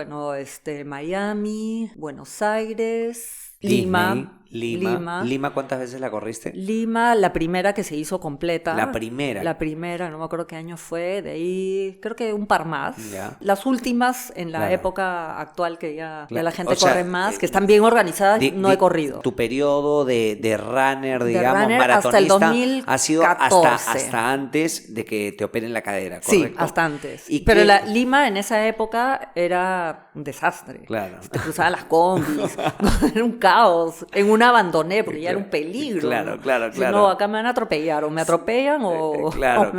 Miami, Buenos Aires, Lima, ¿cuántas veces la corriste? Lima, la primera que se hizo completa. La primera, no me acuerdo qué año fue, de ahí creo que un par más. Las últimas en la época actual que ya la gente corre más, que están bien organizadas, no he corrido. Tu periodo de runner, digamos, maratonista, hasta el 2014. Ha sido hasta antes de que te operen la cadera, ¿correcto? Sí, hasta antes. Pero Lima en esa época era un desastre. Te cruzaban las combis, era un caos. En una abandoné porque ya era un peligro. Claro. No, acá me van a atropellar, o me atropellan o... Claro.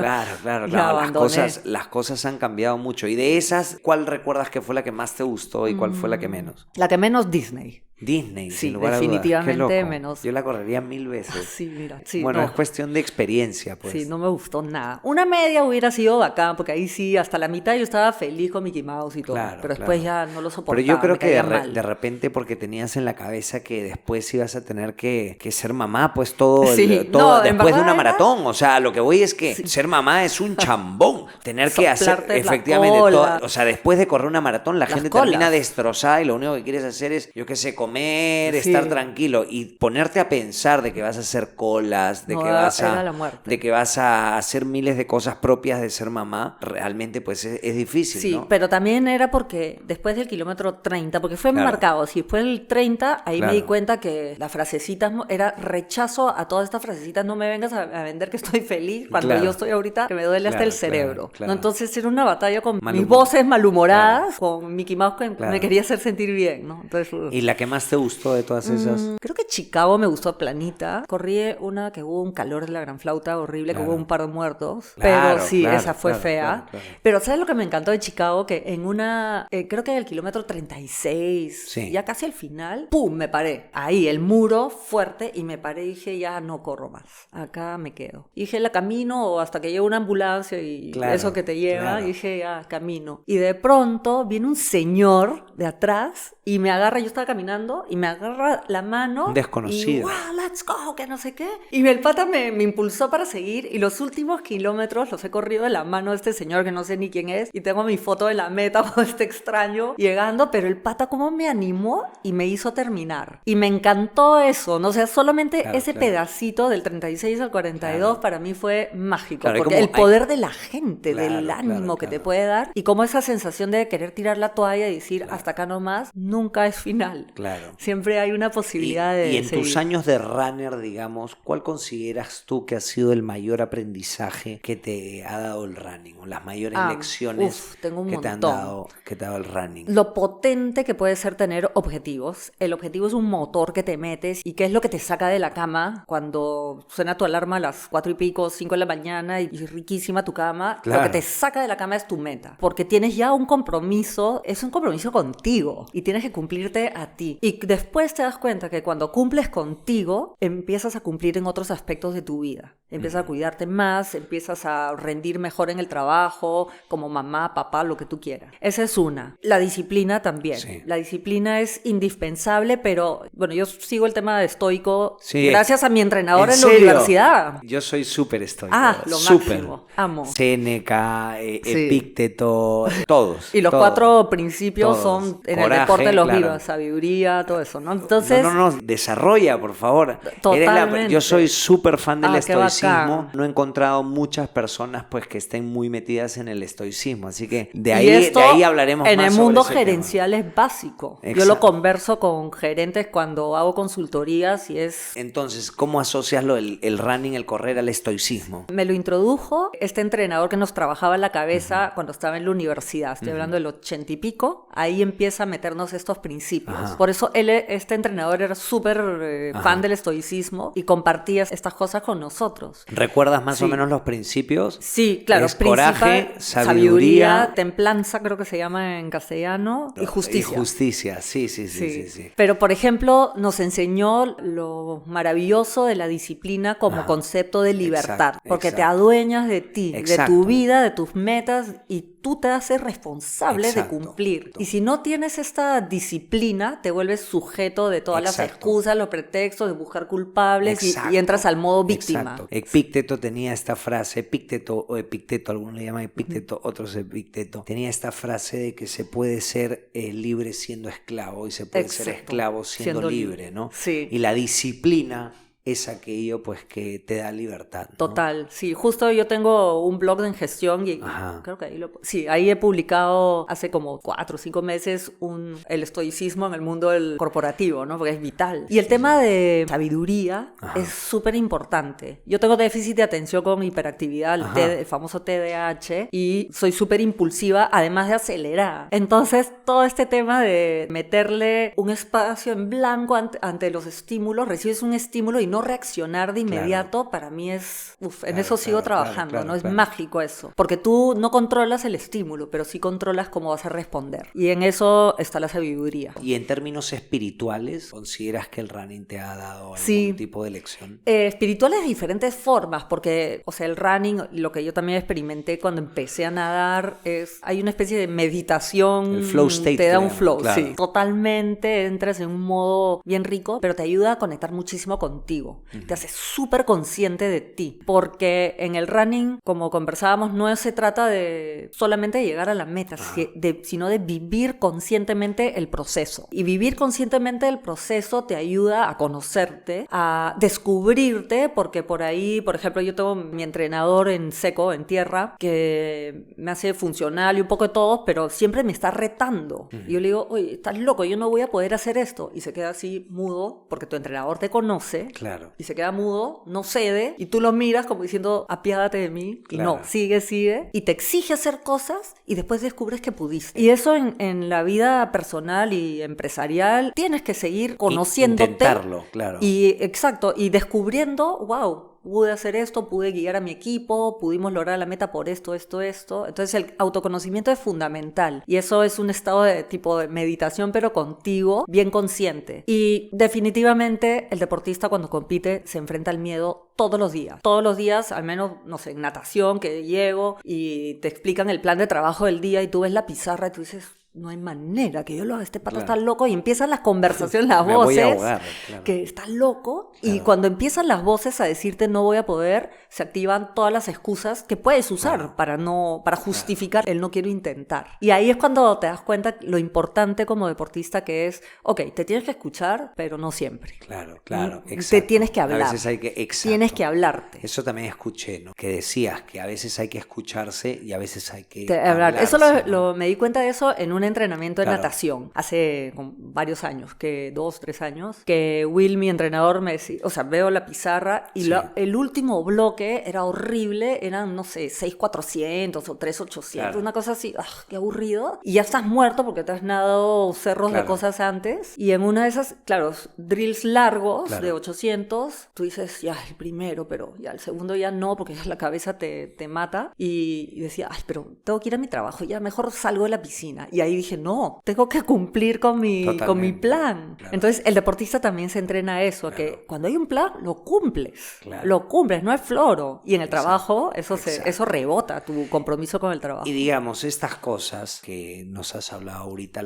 Las cosas han cambiado mucho. Y de esas, ¿cuál recuerdas que fue la que más te gustó y cuál fue la que menos? La que menos, Disney. Disney, Sí, sin lugar a dudas. definitivamente Qué loco. menos. Yo la correría 1000 veces. Sí, mira. Sí, Bueno, no. es cuestión de experiencia, pues. Sí, no me gustó nada. Una media hubiera sido bacán, porque ahí sí, hasta la mitad yo estaba feliz con Mickey Mouse y todo. Claro, pero después claro. ya no lo soportaba. Pero yo creo me que caía mal. de repente porque tenías en la cabeza que después ibas a tener que ser mamá, pues todo, Sí, todo no, en después de verdad una era- maratón. O sea, lo que voy es que Sí. ser mamá es un chambón. Tener que hacer Soplarte la efectivamente cola. todo. O sea, después de correr una maratón, la Las gente colas. termina destrozada y lo único que quieres hacer es, yo qué sé, comer, Sí. estar tranquilo y ponerte a pensar de que vas a hacer colas, de No, que era vas a la muerte. de que vas a hacer miles de cosas propias de ser mamá, realmente pues es difícil, Sí, ¿no? pero también era porque después del kilómetro 30, porque fue Claro. marcado, si después del 30, ahí Claro. me di cuenta que las frasecitas era rechazo a todas estas frasecitas, no me vengas a vender que estoy feliz cuando Claro. yo estoy ahorita que me duele hasta Claro, el cerebro. claro. ¿No? Entonces era una batalla con mis Malhumor. voces malhumoradas, con Mickey Mouse que Claro. me quería hacer sentir bien, ¿no? Entonces, ¿Y la que más te gustó de todas esas? creo que Chicago me gustó planita. Corrí una que hubo un calor de la gran flauta horrible, Claro. que hubo un par de muertos. Claro, pero sí, claro, esa fue claro, fea. claro, claro. Pero ¿sabes lo que me encantó de Chicago? Que en una, creo que en el kilómetro 36, Sí. ya casi al final, ¡pum! Me paré. Ahí, el muro fuerte, y me paré y dije, ya no corro más. Acá me quedo. Y dije, la camino o hasta que llegue una ambulancia y Claro, eso que te lleva. claro. Y dije, ya, camino. Y de pronto viene un señor de atrás y me agarra, yo estaba caminando, y me agarra la mano. Un desconocido. Y, wow, let's go, que no sé qué. Y el pata me impulsó para seguir, y los últimos kilómetros los he corrido de la mano de este señor que no sé ni quién es, y tengo mi foto de la meta con este extraño llegando, pero el pata como me animó y me hizo terminar. Y me encantó eso, ¿no? O sea, solamente Claro, ese claro. pedacito del 36 al 42 Claro. para mí fue mágico, Claro, porque como el poder de la gente, Claro, del claro, ánimo que te claro. puede dar, y como esa sensación de querer tirar la toalla y decir, hasta acá nomás, nunca es final. Claro. Siempre hay una posibilidad de Y en tus seguir. años de runner, digamos, ¿cuál consideras tú que ha sido el mayor aprendizaje que te ha dado el running? O las mayores lecciones tengo un que te han montón. dado, que te ha dado el running. Lo potente que puede ser tener objetivos. El objetivo es un motor que te metes y que es lo que te saca de la cama cuando suena tu alarma a las 4 y pico, 5 de la mañana y riquísima tu cama. Claro. Lo que te saca de la cama es tu meta. Porque tienes ya un compromiso, es un compromiso contigo y tienes que cumplirte a ti. Y después te das cuenta que cuando cumples contigo, empiezas a cumplir en otros aspectos de tu vida. Empiezas a cuidarte más, empiezas a rendir mejor en el trabajo, como mamá, papá, lo que tú quieras. Esa es una. La disciplina también. Sí. La disciplina es indispensable, pero bueno, yo sigo el tema de estoico Sí. gracias a mi entrenador en la serio? universidad. Yo soy súper estoico. Lo súper. máximo. Amo. Séneca, Sí. Epícteto, todos. Y los todos. 4 principios Todos. son en Coraje, el deporte de los claro. vivos, sabiduría, todo eso, ¿no? Entonces, No, desarrolla, por favor. Totalmente. Yo soy súper fan del Qué estoicismo. bacán. No he encontrado muchas personas pues que estén muy metidas en el estoicismo, así que de y ahí, esto de ahí hablaremos en más el sobre mundo ese tema. gerencial es básico. Yo Exacto. lo converso con gerentes cuando hago consultorías y es... Entonces, ¿cómo asocias el running, el correr al estoicismo? Me lo introdujo este entrenador que nos trabajaba en la cabeza cuando estaba en la universidad. Estoy hablando del 80 y pico. Ahí empieza a meternos estos principios. Ajá. Por eso este entrenador era súper fan del estoicismo y compartía estas cosas con nosotros. ¿Recuerdas más o Sí. menos los principios? Sí, claro. Es coraje, principal, sabiduría, templanza, creo que se llama en castellano, y justicia. Y justicia, sí. Pero, por ejemplo, nos enseñó lo maravilloso de la disciplina como concepto de libertad, Exacto, porque te exacto. adueñas de ti, de Exacto. tu vida, de tus metas, y tú te haces responsable Exacto. de cumplir. Y si no tienes esta disciplina, te vuelves sujeto de todas las Exacto. excusas, los pretextos, de buscar culpables Exacto. y entras al modo víctima. Exacto. Epícteto tenía esta frase, Epícteto o Epicteto, algunos le llaman Epícteto, otros Epicteto, tenía esta frase de que se puede ser libre siendo esclavo y se puede ser Exacto. esclavo siendo libre, ¿no? Sí. Y la disciplina es aquello pues que te da libertad, ¿no? Total, sí, justo yo tengo un blog de gestión y Ajá. creo que ahí he publicado hace como 4 o 5 meses el estoicismo en el mundo del corporativo, ¿no? Porque es vital. Y el tema de sabiduría Ajá. es súper importante. Yo tengo déficit de atención con hiperactividad, el famoso TDAH, y soy súper impulsiva, además de acelerada. Entonces, todo este tema de meterle un espacio en blanco ante los estímulos, recibes un estímulo y no no reaccionar de inmediato, para mí es, en eso sigo trabajando, ¿no? Es mágico eso, porque tú no controlas el estímulo, pero sí controlas cómo vas a responder, y en eso está la sabiduría. Y en términos espirituales, ¿consideras que el running te ha dado algún tipo de lección? Espirituales de diferentes formas, porque, o sea, el running, lo que yo también experimenté cuando empecé a nadar, hay una especie de meditación. El flow state. Te da un flow, sí. Totalmente, entras en un modo bien rico, pero te ayuda a conectar muchísimo contigo. Te hace súper consciente de ti, porque en el running, como conversábamos, no se trata de solamente llegar a la meta, sino de vivir conscientemente el proceso. Y vivir conscientemente el proceso te ayuda a conocerte, a descubrirte, porque por ahí, por ejemplo, yo tengo mi entrenador en seco, en tierra, que me hace funcional y un poco de todo, pero siempre me está retando. Y yo le digo, oye, estás loco, yo no voy a poder hacer esto. Y se queda así mudo, porque tu entrenador te conoce. Claro. Y se queda mudo, no cede, y tú lo miras como diciendo, apiádate de mí. Claro. Y no, sigue. Y te exige hacer cosas y después descubres que pudiste. Y eso en la vida personal y empresarial, tienes que seguir conociéndote. Intentarlo, claro. Y exacto, y descubriendo, wow, pude hacer esto, pude guiar a mi equipo, pudimos lograr la meta por esto. Entonces el autoconocimiento es fundamental, y eso es un estado de tipo de meditación, pero contigo, bien consciente. Y definitivamente el deportista cuando compite se enfrenta al miedo todos los días, al menos, no sé, en natación, que llego y te explican el plan de trabajo del día y tú ves la pizarra y tú dices, no hay manera que yo lo haga, este pato está loco, y empiezan las conversaciones, las voces, voy a ahogar, que está loco, y cuando empiezan las voces a decirte no voy a poder, se activan todas las excusas que puedes usar para justificar el no quiero intentar. Y ahí es cuando te das cuenta lo importante como deportista que es, te tienes que escuchar, pero no siempre. Claro, exacto. Te tienes que hablar. A veces hay que, tienes que hablarte. Eso también escuché, ¿no? Que decías que a veces hay que escucharse y a veces hay que hablar. Hablarse, Eso me di cuenta de eso en un entrenamiento de natación hace varios años, 2-3 años, que Will, mi entrenador, me decía, veo la pizarra y el último bloque era horrible, eran, no sé, 6,400 o 3,800, una cosa así, qué aburrido, y ya estás muerto porque te has nadado cerros de cosas antes, y en una de esas, drills largos de 800, tú dices, ya, el primero, pero ya el segundo ya no, porque ya la cabeza te mata, y decía, pero tengo que ir a mi trabajo, ya mejor salgo de la piscina, y ahí dije, no, tengo que cumplir con mi plan. Claro. Entonces, el deportista también se entrena a eso, que cuando hay un plan, lo cumples, no es floro. Y en el trabajo, eso rebota tu compromiso con el trabajo. Y digamos, estas cosas que nos has hablado ahorita,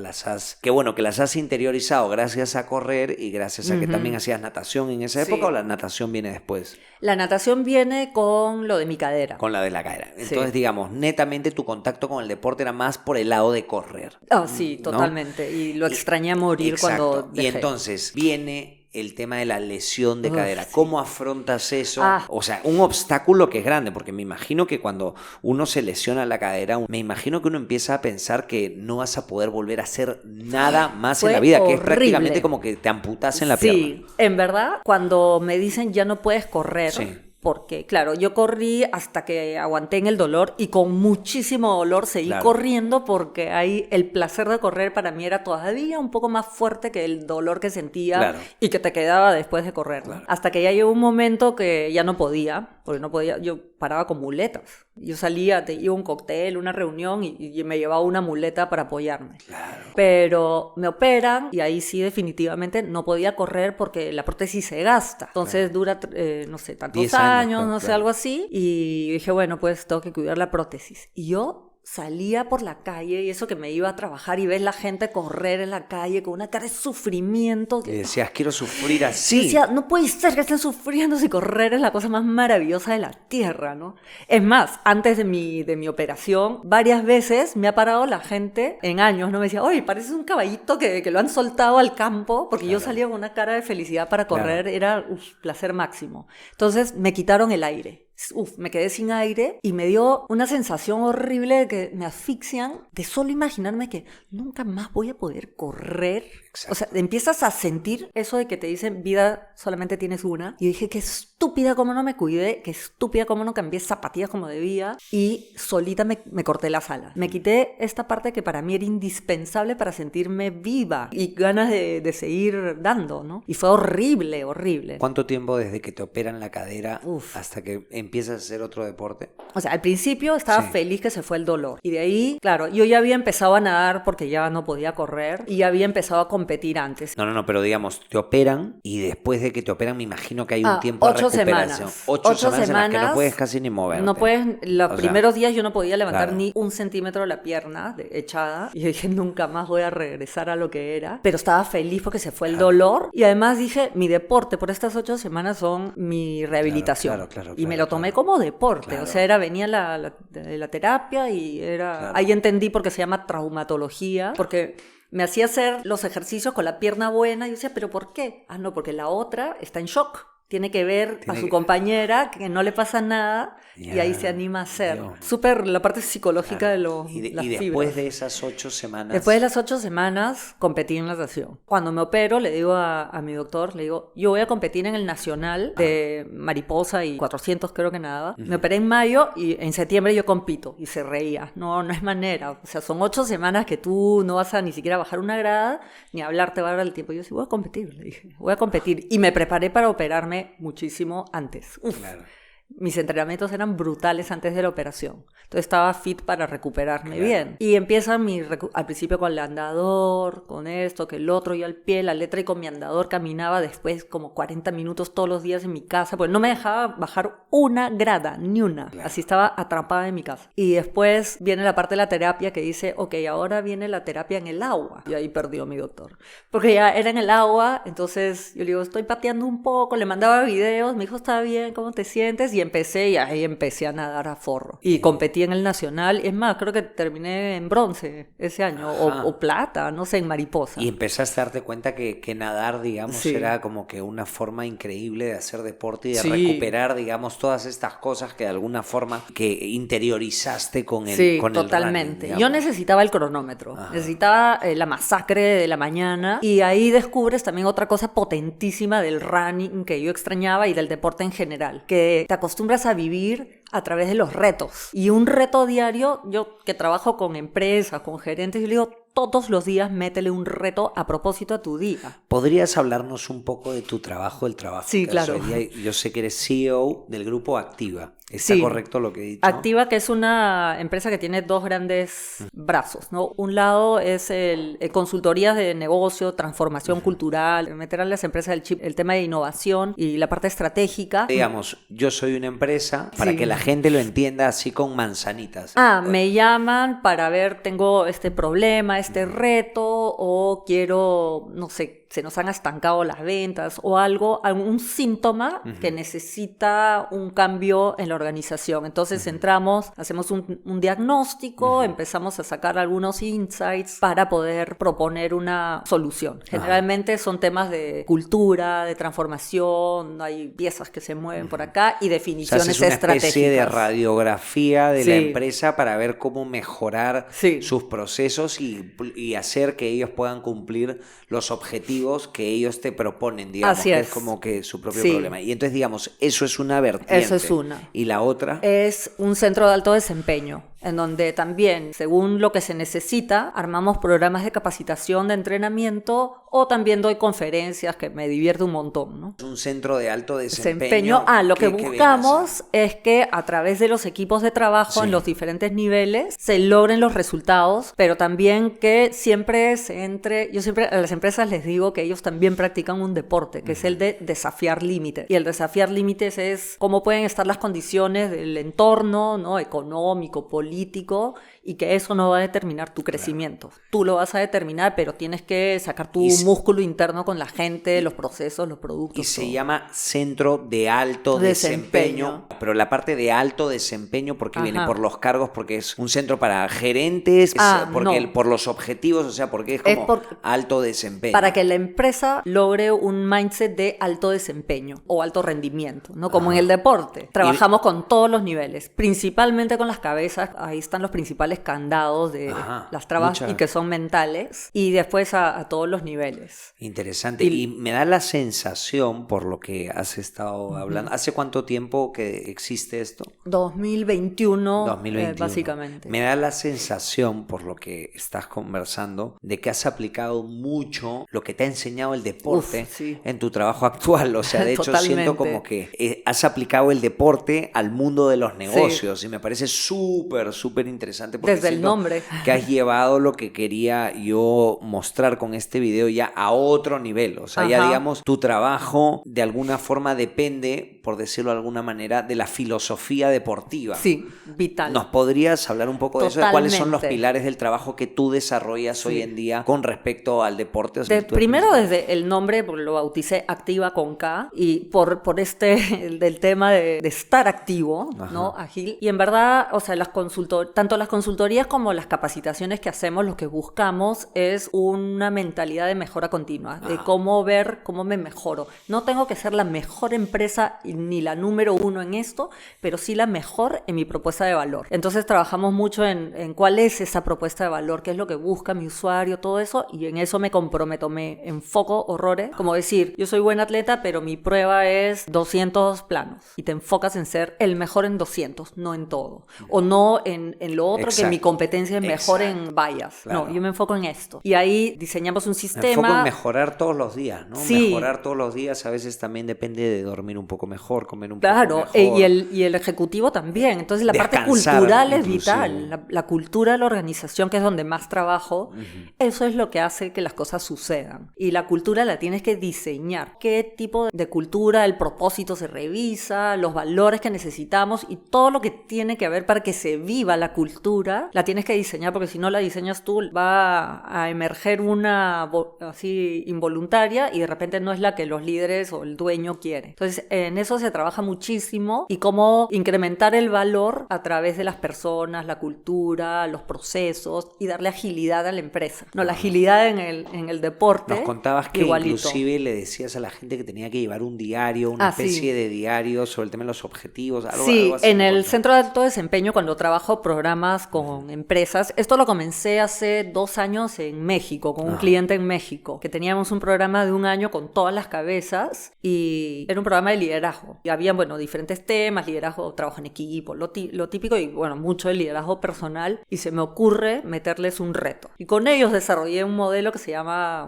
que las has interiorizado gracias a correr y gracias a que también hacías natación en esa época, ¿o la natación viene después? La natación viene con lo de mi cadera. Con la de la cadera. Entonces, digamos, netamente tu contacto con el deporte era más por el lado de correr. Sí, totalmente. ¿No? Y lo extrañé a morir cuando dejé. Y entonces viene el tema de la lesión de cadera. ¿Cómo afrontas eso? O sea, un obstáculo que es grande, porque me imagino que cuando uno se lesiona la cadera, me imagino que uno empieza a pensar que no vas a poder volver a hacer nada más en la vida, que es prácticamente como que te amputasen la pierna. Sí, en verdad, cuando me dicen ya no puedes correr... Sí. Porque, claro, yo corrí hasta que aguanté en el dolor y con muchísimo dolor seguí corriendo porque ahí el placer de correr para mí era todavía un poco más fuerte que el dolor que sentía y que te quedaba después de correr. Hasta que ya llegó un momento que ya no podía, porque no podía, yo paraba con muletas. Yo salía, iba a un cóctel, una reunión y me llevaba una muleta para apoyarme. Pero me operan y ahí sí definitivamente no podía correr porque la prótesis se gasta. Entonces dura, no sé, tantos años, no sé, algo así. Y dije, bueno, pues tengo que cuidar la prótesis. Y yo salía por la calle y eso que me iba a trabajar y ves la gente correr en la calle con una cara de sufrimiento. Y decías, quiero sufrir así. Y decía, no puede ser que estén sufriendo si correr es la cosa más maravillosa de la tierra, ¿no? Es más, antes de mi operación, varias veces me ha parado la gente en años, ¿no? Me decía, oye, pareces un caballito que lo han soltado al campo, porque yo salía con una cara de felicidad para correr, era placer máximo. Entonces me quitaron el aire. Me quedé sin aire y me dio una sensación horrible de que me asfixian, de solo imaginarme que nunca más voy a poder correr. O sea, empiezas a sentir eso de que te dicen vida solamente tienes una, y dije, qué estúpido estúpida como no me cuidé, qué estúpida como no cambié zapatillas como debía y solita me corté las alas. Me quité esta parte que para mí era indispensable para sentirme viva y ganas de seguir dando, ¿no? Y fue horrible, horrible. ¿Cuánto tiempo desde que te operan la cadera hasta que empiezas a hacer otro deporte? O sea, al principio estaba feliz que se fue el dolor. Y de ahí, claro, yo ya había empezado a nadar porque ya no podía correr y ya había empezado a competir antes. No, pero digamos, te operan y después de que te operan me imagino que hay un tiempo de recuperación. 8 semanas en las que no puedes casi ni moverte. No puedes, los primeros días yo no podía levantar ni un centímetro de la pierna echada. Y yo dije, nunca más voy a regresar a lo que era. Pero estaba feliz porque se fue el dolor. Y además dije, mi deporte por estas 8 semanas son mi rehabilitación. Y me lo tomé como deporte. O sea, venía la terapia y era... Ahí entendí por qué se llama traumatología. Porque me hacía hacer los ejercicios con la pierna buena y yo decía, ¿pero por qué? Ah, no, porque la otra está en shock. Tiene que ver a su compañera que no le pasa nada y ahí se anima a hacer. Súper la parte psicológica de las fibras. Y después de esas 8 semanas... Después de las 8 semanas competí en natación. Cuando me opero le digo a mi doctor, le digo, yo voy a competir en el nacional de mariposa y 400 creo que nada. Me operé en mayo y en septiembre yo compito. Y se reía. No es manera. O sea, son 8 semanas que tú no vas a ni siquiera bajar una grada ni hablar, te va a dar el tiempo. Y yo sí, voy a competir, le dije. Voy a competir. Y me preparé para operarme muchísimo antes. Claro. Mis entrenamientos eran brutales antes de la operación. Entonces estaba fit para recuperarme bien. Y empieza al principio con el andador, con esto, que el otro, yo al pie, la letra, y con mi andador caminaba después como 40 minutos todos los días en mi casa, porque no me dejaba bajar una grada, ni una. Claro. Así estaba atrapada en mi casa. Y después viene la parte de la terapia que dice, ok, ahora viene la terapia en el agua. Y ahí perdió mi doctor. Porque ya era en el agua, entonces yo le digo, estoy pateando un poco, le mandaba videos, me dijo, está bien, ¿cómo te sientes? Y ahí empecé a nadar a forro. Y competí en el nacional. Es más, creo que terminé en bronce ese año. O plata, no sé, en mariposa. Y empezaste a darte cuenta que nadar, digamos, era como que una forma increíble de hacer deporte y de recuperar, digamos, todas estas cosas que de alguna forma que interiorizaste con el totalmente. Running, yo necesitaba el cronómetro. Necesitaba la masacre de la mañana. Y ahí descubres también otra cosa potentísima del running que yo extrañaba y del deporte en general. Que te acostumbras a vivir a través de los retos. Y un reto diario, yo que trabajo con empresas, con gerentes, yo le digo, todos los días métele un reto a propósito a tu día. ¿Podrías hablarnos un poco de tu trabajo, el trabajo? Sí, claro. Yo sé que eres CEO del grupo Activa. ¿Está correcto lo que he dicho? Activa, que es una empresa que tiene 2 grandes brazos, ¿no? Un lado es el consultorías de negocio, transformación cultural, meter a las empresas el tema de innovación y la parte estratégica. Digamos, yo soy una empresa, para que la gente lo entienda así con manzanitas. Me llaman para ver, tengo este problema, este reto, o quiero, no sé, se nos han estancado las ventas o algún síntoma que necesita un cambio en la organización. Entonces entramos, hacemos un diagnóstico, empezamos a sacar algunos insights para poder proponer una solución. Generalmente son temas de cultura, de transformación, hay piezas que se mueven por acá y definiciones estratégicas. Una especie de radiografía de la empresa para ver cómo mejorar sus procesos y hacer que ellos puedan cumplir los objetivos que ellos te proponen, digamos, que es como que su propio problema. Y entonces, digamos, eso es una vertiente. Eso es una. ¿Y la otra? Es un centro de alto desempeño, en donde también, según lo que se necesita, armamos programas de capacitación, de entrenamiento, o también doy conferencias, que me divierte un montón, ¿no? Es un centro de alto desempeño. Lo que buscamos es que a través de los equipos de trabajo en los diferentes niveles se logren los resultados, pero también que siempre yo siempre a las empresas les digo que ellos también practican un deporte, que es el de desafiar límites. Y el desafiar límites es cómo pueden estar las condiciones del entorno, ¿no? Económico, político, y que eso no va a determinar tu crecimiento. Tú lo vas a determinar, pero tienes que sacar tu músculo interno con la gente, los procesos, los productos. Y se llama Centro de Alto Desempeño. Pero la parte de alto desempeño, ¿por qué viene? ¿Por los cargos? ¿Porque es un centro para gerentes? ¿Por los objetivos? O sea, porque es como alto desempeño. Para que la empresa logre un mindset de alto desempeño o alto rendimiento, ¿no? Como en el deporte. Trabajamos con todos los niveles, principalmente con las cabezas. Ahí están los principales principales candados de las trabas y que son mentales, y después a todos los niveles. Interesante. Y me da la sensación, por lo que has estado hablando, ¿hace cuánto tiempo que existe esto? 2021, básicamente. Me da la sensación, por lo que estás conversando, de que has aplicado mucho lo que te ha enseñado el deporte en tu trabajo actual. O sea, de hecho, siento como que has aplicado el deporte al mundo de los negocios y me parece súper, súper interesante porque desde el nombre que has llevado lo que quería yo mostrar con este video ya a otro nivel. O sea, ya digamos, tu trabajo de alguna forma depende, por decirlo de alguna manera, de la filosofía deportiva. Sí, vital. ¿Nos podrías hablar un poco de eso? ¿De cuáles son los pilares del trabajo que tú desarrollas hoy en día con respecto al deporte? O sea, primero desde el nombre, porque lo bauticé Activa con K, y por del tema de estar activo, ¿no? Ágil. Y en verdad, o sea, tanto las consultorías como las capacitaciones que hacemos, lo que buscamos es una mentalidad de mejora continua, de cómo ver cómo me mejoro. No tengo que ser la mejor empresa ni la número uno en esto, pero sí la mejor en mi propuesta de valor. Entonces trabajamos mucho en cuál es esa propuesta de valor, qué es lo que busca mi usuario, todo eso, y en eso me comprometo, me enfoco horrores, como decir, yo soy buen atleta, pero mi prueba es 200 planos, y te enfocas en ser el mejor en 200, no en todo, o no en lo otro. Exacto. Que mi competencia es mejor en vallas. Claro. No, yo me enfoco en esto. Y ahí diseñamos un sistema. Me enfoco en mejorar todos los días, ¿no? Sí. Mejorar todos los días a veces también depende de dormir un poco mejor, comer un poco mejor. Claro, y el ejecutivo también. Entonces la parte cultural es vital. La cultura de la organización, que es donde más trabajo, eso es lo que hace que las cosas sucedan. Y la cultura la tienes que diseñar. ¿Qué tipo de cultura? El propósito se revisa, los valores que necesitamos y todo lo que tiene que ver para que se viva la cultura, la tienes que diseñar, porque si no la diseñas tú, va a emerger una así involuntaria y de repente no es la que los líderes o el dueño quiere. Entonces, en eso se trabaja muchísimo, y cómo incrementar el valor a través de las personas, la cultura, los procesos, y darle agilidad a la empresa. No, la agilidad en el deporte. Nos contabas que inclusive le decías a la gente que tenía que llevar un diario, una especie de diario sobre el tema de los objetivos, algo así. En el Centro de Alto Desempeño, cuando trabajo programas con empresas, esto lo comencé hace 2 años en México, con un cliente en México, que teníamos un programa de 1 año con todas las cabezas, y era un programa de liderazgo. Y había, diferentes temas, liderazgo, trabajo en equipo, lo típico, y mucho de liderazgo personal, y se me ocurre meterles un reto. Y con ellos desarrollé un modelo que se llama,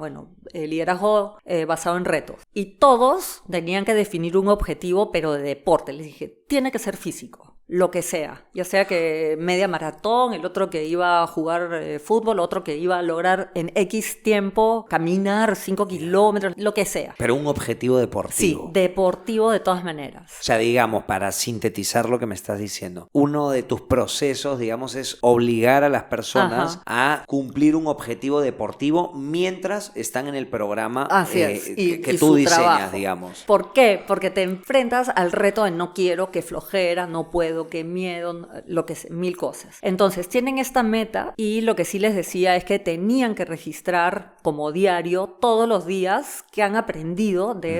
liderazgo basado en retos. Y todos tenían que definir un objetivo, pero de deporte. Les dije, tiene que ser físico. Lo que sea, ya sea que media maratón, el otro que iba a jugar fútbol, otro que iba a lograr en X tiempo caminar 5 kilómetros, lo que sea. Pero un objetivo deportivo. Sí, deportivo de todas maneras. O sea, digamos, para sintetizar lo que me estás diciendo, uno de tus procesos, digamos, es obligar a las personas a cumplir un objetivo deportivo mientras están en el programa que tú diseñas, trabajo. Digamos. ¿Por qué? Porque te enfrentas al reto de no quiero, que flojera, no puedo, qué miedo, lo que sea, 1000 cosas. Entonces, tienen esta meta, y lo que sí les decía es que tenían que registrar como diario todos los días que han aprendido de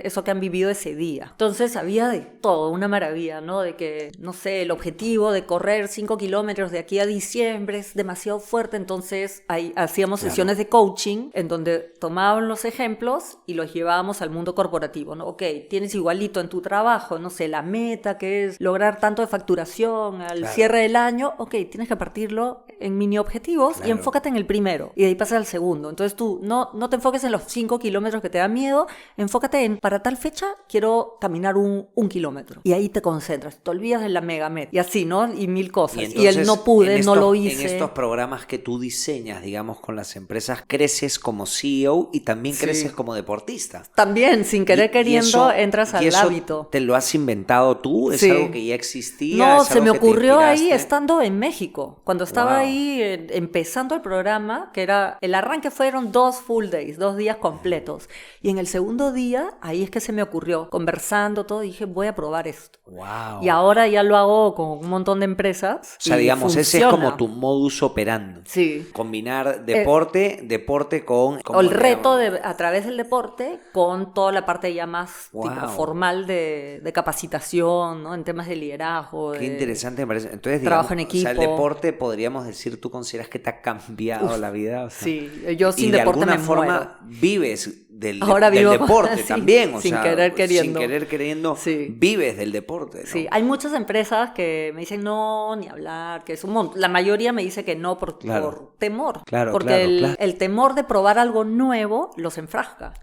eso que han vivido ese día. Entonces, había de todo, una maravilla, ¿no? De que, no sé, el objetivo de correr 5 kilómetros de aquí a diciembre es demasiado fuerte, entonces ahí hacíamos sesiones de coaching en donde tomaban los ejemplos y los llevábamos al mundo corporativo, ¿no? Ok, tienes igualito en tu trabajo, no sé, la meta que es lograr tanto de facturación al cierre del año, ok, tienes que partirlo en mini objetivos y enfócate en el primero, y de ahí pasas al segundo. Entonces tú no te enfoques en los 5 kilómetros que te da miedo, enfócate en, para tal fecha quiero caminar un kilómetro, y ahí te concentras, te olvidas de la mega meta, y así, ¿no? Y 1000 cosas. Y, entonces, y el no pude, no lo hice. En estos programas que tú diseñas, digamos, con las empresas, creces como CEO y también creces como deportista. También, sin querer queriendo, entras al hábito. ¿Te lo has inventado tú? ¿Es algo que ya existía? No, se me ocurrió ahí estando en México. Cuando estaba ahí empezando el programa, que era, el arranque fueron 2 full days, 2 días completos. Y en el segundo día, ahí es que se me ocurrió, conversando todo, dije, voy a probar esto. Wow. Y ahora ya lo hago con un montón de empresas. O sea, digamos, ese es como tu modus operandi. Sí. Combinar deporte con... O el reto a través del deporte con toda la parte ya más tipo formal de capacitación, ¿no? En temas de liderazgo, liderazgo. Qué interesante me parece. Entonces, trabajo en equipo. O sea, el deporte, podríamos decir, ¿tú consideras que te ha cambiado la vida? O sea, sí, yo sin deporte me muero. Y de alguna forma vives del vivo, deporte sí, también. O sin sea, querer queriendo. Sin querer queriendo, sí. vives del deporte, ¿no? Sí, hay muchas empresas que me dicen no, ni hablar, que es un montón. La mayoría me dice que no por temor. Claro, porque el temor de probar algo nuevo los enfrasca.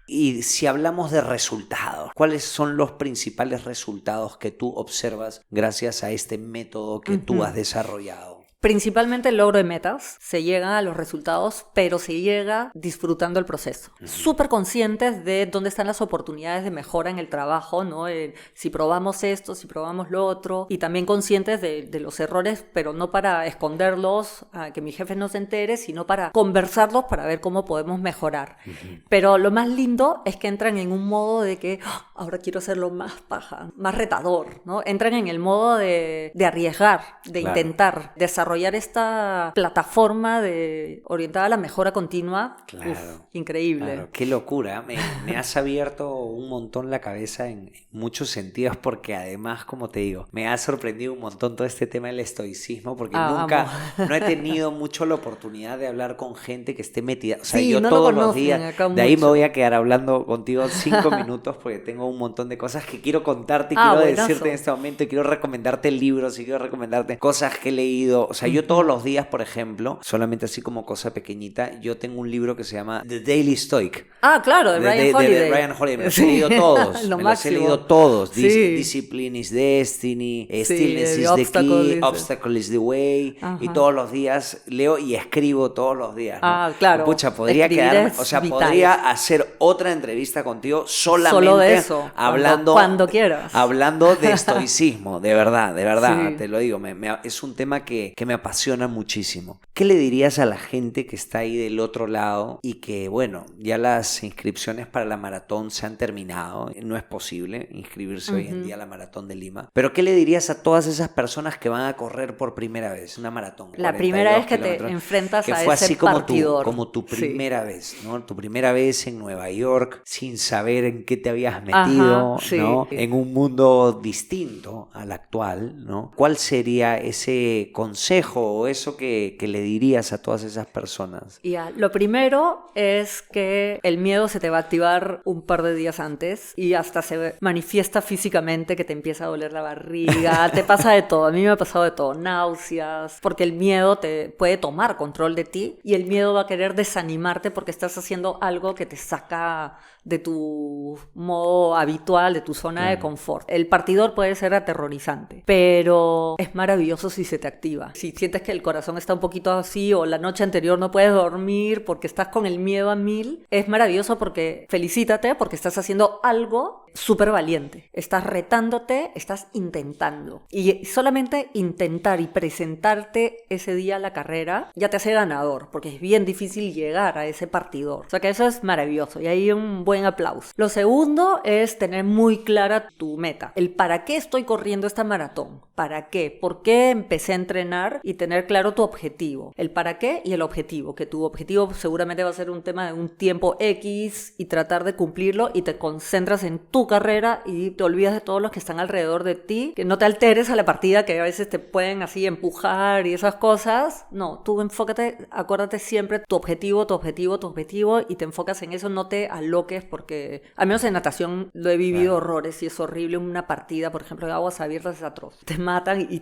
Y si hablamos de resultados, ¿cuáles son los principales resultados que tú observas gracias a este método que tú has desarrollado? Principalmente el logro de metas, se llega a los resultados, pero se llega disfrutando el proceso. Súper conscientes de dónde están las oportunidades de mejora en el trabajo, ¿no? Si probamos esto, si probamos lo otro, y también conscientes de los errores, pero no para esconderlos, a que mi jefe no se entere, sino para conversarlos para ver cómo podemos mejorar. Pero lo más lindo es que entran en un modo de que ahora quiero hacerlo más paja, más retador, ¿no? Entran en el modo de arriesgar, de intentar, desarrollar esta plataforma orientada a la mejora continua. Claro. Increíble. Claro. Qué locura. Me has abierto un montón la cabeza en muchos sentidos porque además, como te digo, me ha sorprendido un montón todo este tema del estoicismo porque nunca, no he tenido mucho la oportunidad de hablar con gente que esté metida. O sea, yo todos los días, de ahí me voy a quedar hablando contigo 5 minutos porque tengo un montón de cosas que quiero contarte y quiero decirte en este momento y quiero recomendarte libros y quiero recomendarte cosas que he leído. O sea, yo todos los días, por ejemplo, solamente así como cosa pequeñita, yo tengo un libro que se llama The Daily Stoic. Claro, de Ryan Holiday. De Ryan Holiday. Me los he leído todos. Los he leído todos. Sí. Discipline is Destiny, Stillness is the Key, Obstacle is the Way. Y todos los días leo y escribo todos los días, ¿no? Claro. Pucha, podría quedarme, o sea, podría hacer otra entrevista contigo solamente solo de eso, hablando cuando quieras. Hablando de estoicismo, de verdad, sí. Te lo digo, es un tema que me apasiona muchísimo. ¿Qué le dirías a la gente que está ahí del otro lado y que, bueno, ya las inscripciones para la maratón se han terminado? No es posible inscribirse hoy en día a la maratón de Lima. Pero ¿qué le dirías a todas esas personas que van a correr por primera vez una maratón? La primera vez que te enfrentas a ese así partidor. Como tu primera vez, ¿no? Tu primera vez en Nueva York, sin saber en qué te habías metido, ¿no? En un mundo distinto al actual, ¿no? ¿Cuál sería ese consejo o eso que le dirías a todas esas personas? Lo primero es que el miedo se te va a activar un par de días antes y hasta se manifiesta físicamente, que te empieza a doler la barriga, te pasa de todo. A mí me ha pasado de todo, náuseas, porque el miedo te puede tomar control de ti y el miedo va a querer desanimarte porque estás haciendo algo que te saca de tu modo habitual, de tu zona de confort. El partidor puede ser aterrorizante, pero es maravilloso si se te activa. Si sientes que el corazón está un poquito así o la noche anterior no puedes dormir porque estás con el miedo a 1000, es maravilloso porque felicítate porque estás haciendo algo súper valiente. Estás retándote, estás intentando. Y solamente intentar y presentarte ese día a la carrera ya te hace ganador, porque es bien difícil llegar a ese partidor. O sea que eso es maravilloso y ahí un buen aplauso. Lo segundo es tener muy clara tu meta. El para qué estoy corriendo esta maratón. ¿Para qué? ¿Por qué empecé a entrenar? Y tener claro tu objetivo. El para qué y el objetivo. Que tu objetivo seguramente va a ser un tema de un tiempo X y tratar de cumplirlo y te concentras en tu carrera y te olvidas de todos los que están alrededor de ti. Que no te alteres a la partida, que a veces te pueden así empujar y esas cosas. No, tú enfócate, acuérdate siempre tu objetivo y te enfocas en eso. No te aloques porque, al menos en natación lo he vivido horrores y es horrible. Una partida, por ejemplo, de aguas abiertas es atroz. Te matan y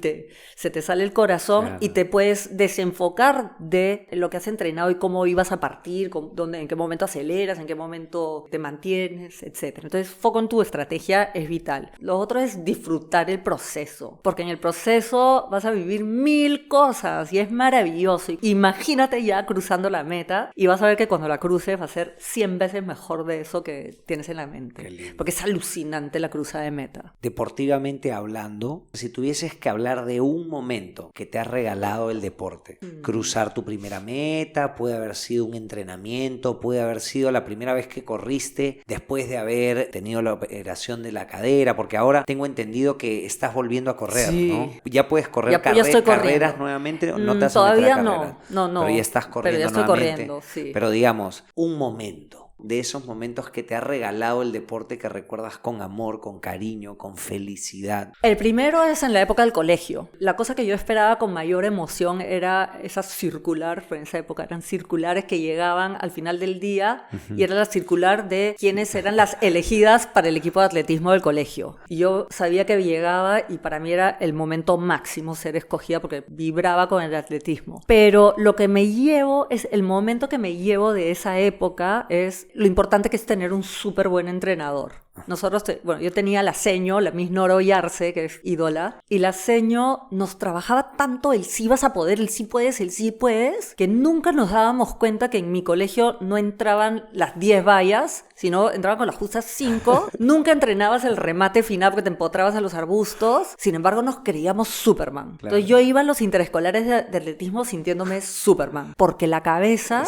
se te sale el corazón y te puedes desenfocar de lo que has entrenado y cómo ibas a partir, en qué momento aceleras, en qué momento te mantienes, etc. Entonces, foco en tu estrategia es vital. Lo otro es disfrutar el proceso, porque en el proceso vas a vivir 1000 cosas y es maravilloso. Imagínate ya cruzando la meta y vas a ver que cuando la cruces va a ser 100 veces mejor de eso que tienes en la mente, porque es alucinante la cruzada de meta. Deportivamente hablando, si tuvieses que hablar de un momento que te ha regalado el deporte, cruzar tu primera meta, puede haber sido un entrenamiento, puede haber sido la primera vez que corriste después de haber tenido la operación de la cadera, porque ahora tengo entendido que estás volviendo a correr, ¿no? Ya puedes correr carreras nuevamente, no te has todavía no, no, pero ya estás corriendo pero ya estoy nuevamente. Corriendo, sí. Pero digamos, un momento de esos momentos que te ha regalado el deporte que recuerdas con amor, con cariño, con felicidad? El primero es en la época del colegio. La cosa que yo esperaba con mayor emoción era esa circular, en esa época eran circulares que llegaban al final del día y era la circular de quiénes eran las elegidas para el equipo de atletismo del colegio. Y yo sabía que llegaba y para mí era el momento máximo ser escogida porque vibraba con el atletismo. Pero lo que me llevo, es el momento que me llevo de esa época es lo importante que es tener un súper buen entrenador. Nosotros, yo tenía la seño, la Miss Noro Yarse, que es ídola, y la seño nos trabajaba tanto el sí vas a poder, el sí puedes, que nunca nos dábamos cuenta que en mi colegio no entraban las 10 vallas, sino entraban con las justas 5. Nunca entrenabas el remate final porque te empotrabas a los arbustos. Sin embargo, nos creíamos Superman. Claro. Entonces yo iba a los interescolares de atletismo sintiéndome Superman, porque la cabeza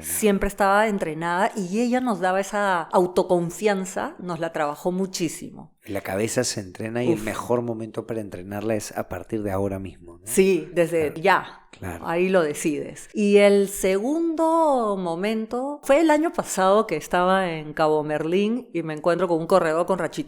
siempre estaba entrenada y ella nos daba esa autoconfianza, nos la trabajó muchísimo. La cabeza se entrena y el mejor momento para entrenarla es a partir de ahora mismo, ¿no? Sí, desde ya. Claro. Ahí lo decides. Y el segundo momento fue el año pasado que estaba en Cabo Merlín y me encuentro con un corredor, con Rachi,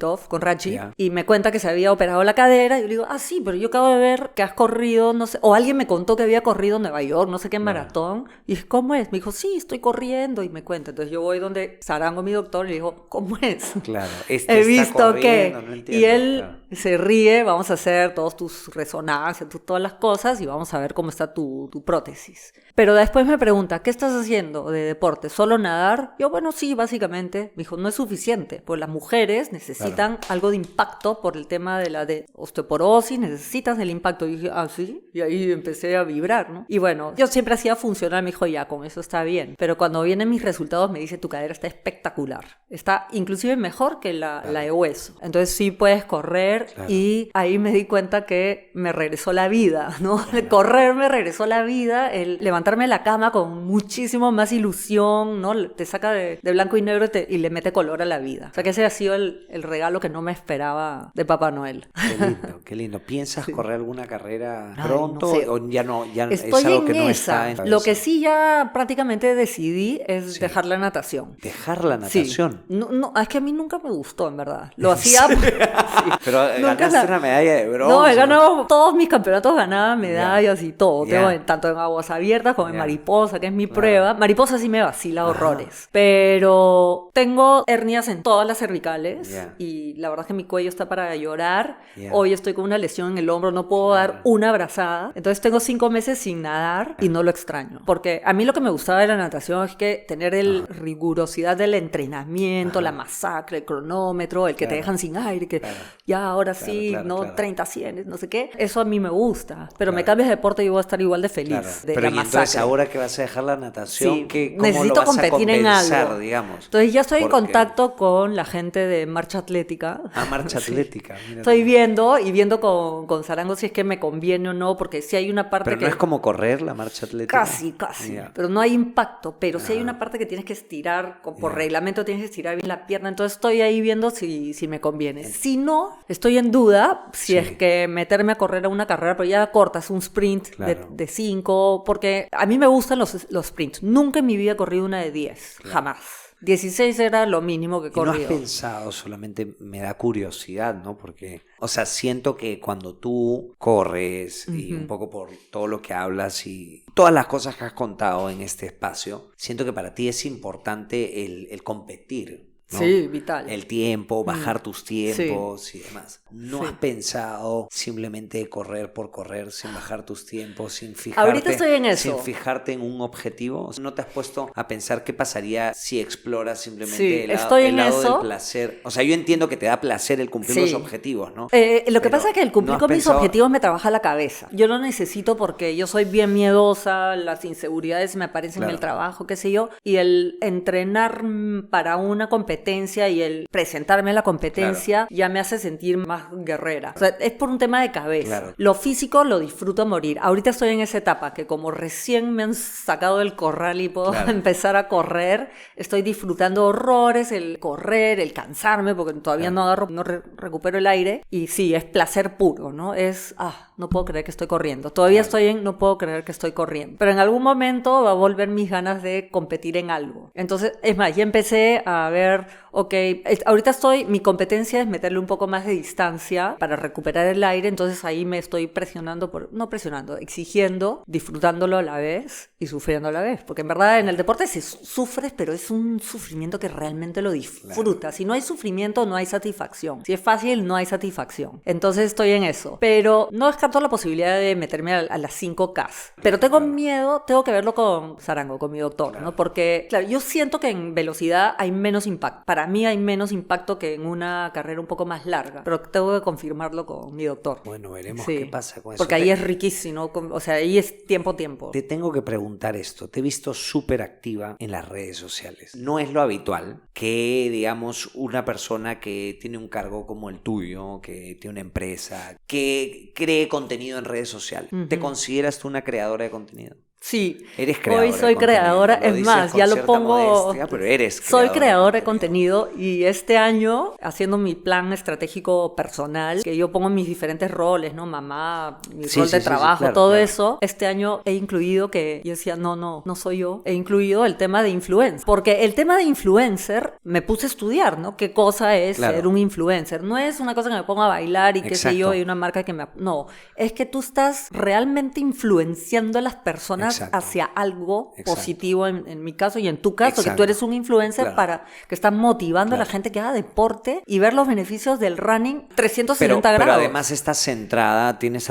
yeah. Y me cuenta que se había operado la cadera y yo le digo, sí, pero yo acabo de ver que has corrido, no sé, o alguien me contó que había corrido en Nueva York, no sé qué maratón. Y dije, ¿cómo es? Me dijo, sí, estoy corriendo y me cuenta. Entonces yo voy donde Sarango, mi doctor, y le digo, ¿cómo es? Claro, he visto que... No entiendo, y él se ríe, vamos a hacer todas tus resonancias, todas las cosas y vamos a ver cómo está tu prótesis. Pero después me pregunta, ¿qué estás haciendo de deporte? ¿Solo nadar? Yo, bueno, sí, básicamente. Me dijo, no es suficiente, pues las mujeres necesitan algo de impacto por el tema de la osteoporosis, necesitas el impacto. Y dije, ¿sí? Y ahí empecé a vibrar, ¿no? Y bueno, yo siempre hacía funcionar, me dijo, ya, con eso está bien. Pero cuando vienen mis resultados me dice, tu cadera está espectacular. Está inclusive mejor que la de hueso. Entonces sí puedes correr y ahí me di cuenta que me regresó la vida, ¿no? El correr me regresó la vida, el levantarme de la cama con muchísimo más ilusión, ¿no? Te saca de blanco y negro y le mete color a la vida. O sea que ese ha sido el regalo que no me esperaba de Papá Noel. Qué lindo, qué lindo. ¿Piensas correr alguna carrera pronto? No sé. ¿O ya Estoy es algo que en no esa. está en Lo que sí ya prácticamente decidí es dejar la natación. ¿Dejar la natación? Sí. No, es que a mí nunca me gustó, en verdad. Lo hacía... Pero ganaste una medalla de bronce. No, he ganado todos mis campeonatos, ganaba medallas y todo. Tengo tanto en aguas abiertas como en mariposa, que es mi prueba. Mariposa sí me vacila horrores. Pero tengo hernias en todas las cervicales y la verdad es que mi cuello está para llorar. Hoy estoy con una lesión en el hombro, no puedo dar una abrazada. Entonces tengo 5 meses sin nadar y no lo extraño. Porque a mí lo que me gustaba de la natación es que tener rigurosidad del entrenamiento, la masacre, el cronómetro, el que te dejan sin aire, que ya ahora sí, 30 100, no sé qué. Eso a mí me gusta. Pero me cambias de deporte y yo voy a estar igual de feliz. De pero la entonces ahora que vas a dejar la natación, ¿cómo necesito lo vas competir a en algo, digamos? Entonces ya estoy en contacto con la gente de Marcha Atlética. Marcha Atlética. Mira, estoy viendo con Sarango si es que me conviene o no, porque si hay una parte pero no es como correr la Marcha Atlética. Casi. Pero no hay impacto, pero sí hay una parte que tienes que estirar, por reglamento tienes que estirar bien la pierna, entonces estoy ahí viendo si me conviene. Si no, estoy en duda si es que meterme a correr a una carrera, pero ya cortas un sprint de 5, porque a mí me gustan los sprints. Nunca en mi vida he corrido una de 10, jamás. 16 era lo mínimo que he corrido. ¿Y no has pensado? Solamente me da curiosidad, ¿no? Porque, o sea, siento que cuando tú corres y un poco por todo lo que hablas y todas las cosas que has contado en este espacio, siento que para ti es importante el competir, ¿no? Sí, vital. El tiempo, bajar tus tiempos y demás. ¿No has pensado simplemente correr por correr sin bajar tus tiempos, sin fijarte? Ahorita estoy en eso. Sin fijarte en un objetivo. ¿No te has puesto a pensar qué pasaría si exploras simplemente el lado del placer? O sea, yo entiendo que te da placer el cumplir los objetivos, ¿no? Lo que pasa es que el cumplir con mis objetivos me trabaja la cabeza. Yo lo necesito porque yo soy bien miedosa, las inseguridades me aparecen en el trabajo, qué sé yo, y el entrenar para una competencia competencia y el presentarme en la competencia ya me hace sentir más guerrera. O sea, es por un tema de cabeza. Claro. Lo físico lo disfruto a morir. Ahorita estoy en esa etapa que como recién me han sacado del corral y puedo empezar a correr, estoy disfrutando horrores el correr, el cansarme, porque todavía no recupero el aire. Y sí, es placer puro, ¿no? No puedo creer que estoy corriendo. Todavía estoy no puedo creer que estoy corriendo. Pero en algún momento va a volver mis ganas de competir en algo. Entonces, es más, ya empecé a ver, ahorita mi competencia es meterle un poco más de distancia para recuperar el aire, entonces ahí me estoy exigiendo, disfrutándolo a la vez y sufriendo a la vez. Porque en verdad en el deporte sufres, pero es un sufrimiento que realmente lo disfrutas. Claro. Si no hay sufrimiento, no hay satisfacción. Si es fácil, no hay satisfacción. Entonces estoy en eso. Pero no descarto la posibilidad de meterme a las 5K. Pero tengo miedo, tengo que verlo con Sarango, con mi doctor, ¿no? Porque, claro, yo siento que en velocidad hay menos impacto. Para mí hay menos impacto que en una carrera un poco más larga. Pero tengo que confirmarlo con mi doctor. Bueno, veremos qué pasa con eso. Porque ahí es riquísimo. O sea, ahí es tiempo. Te tengo que preguntar esto. Te he visto súper activa en las redes sociales. No es lo habitual que, digamos, una persona que tiene un cargo como el tuyo, que tiene una empresa, que cree contenido en redes sociales. Uh-huh. ¿Te consideras tú una creadora de contenido? Sí, eres creadora. Hoy soy creadora, es más, ya lo pongo. Modestia, pero eres soy creadora de contenido y este año, haciendo mi plan estratégico personal, que yo pongo mis diferentes roles, ¿no? Mamá, mi rol de trabajo, claro, todo eso. Este año he incluido que yo decía, no soy yo. He incluido el tema de influencer. Porque el tema de influencer me puse a estudiar, ¿no? ¿Qué cosa es ser un influencer? No es una cosa que me ponga a bailar y qué sé yo, y una marca que me... No, es que tú estás realmente influenciando a las personas hacia algo positivo en mi caso y en tu caso, que tú eres un influencer que está motivando a la gente que haga deporte y ver los beneficios del running 360 grados. Pero además estás centrada, tienes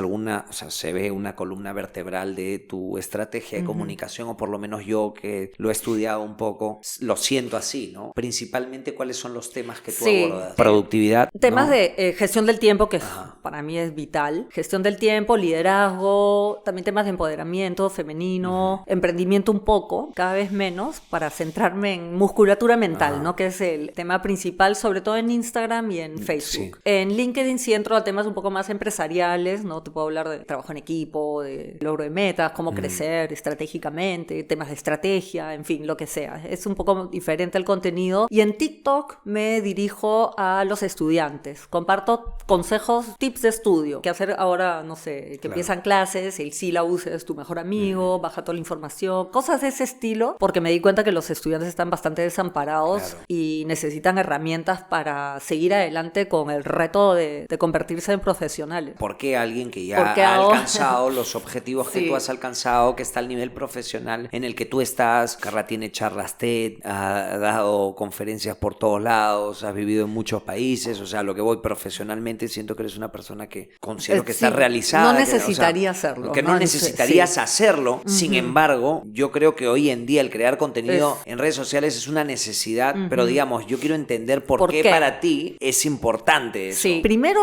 se ve una columna vertebral de tu estrategia de comunicación, o por lo menos yo que lo he estudiado un poco, lo siento así, ¿no? Principalmente, ¿cuáles son los temas que tú abordas? Productividad. Temas de gestión del tiempo, que para mí es vital. Gestión del tiempo, liderazgo, también temas de empoderamiento femenino, emprendimiento un poco, cada vez menos, para centrarme en musculatura mental, ¿no? Que es el tema principal, sobre todo en Instagram y en Facebook. Sí. En LinkedIn sí entro a temas un poco más empresariales, ¿no? Te puedo hablar de trabajo en equipo, de logro de metas, cómo crecer estratégicamente, temas de estrategia, en fin, lo que sea. Es un poco diferente el contenido. Y en TikTok me dirijo a los estudiantes. Comparto consejos, tips de estudio. ¿Qué hacer ahora? No sé, que empiezan clases, el syllabus es tu mejor amigo, baja toda la información, cosas de ese estilo, porque me di cuenta que los estudiantes están bastante desamparados y necesitan herramientas para seguir adelante con el reto de convertirse en profesionales. ¿Por qué alguien que ya ha alcanzado los objetivos que tú has alcanzado, que está al nivel profesional en el que tú estás? Carla tiene charlas TED, ha dado conferencias por todos lados, has vivido en muchos países, o sea, lo que voy profesionalmente, siento que eres una persona que considero que está realizada. No necesitaría hacerlo. Que no necesitarías hacerlo. Sin embargo, yo creo que hoy en día el crear contenido en redes sociales es una necesidad, pero digamos, yo quiero entender por qué para ti es importante eso. Sí, primero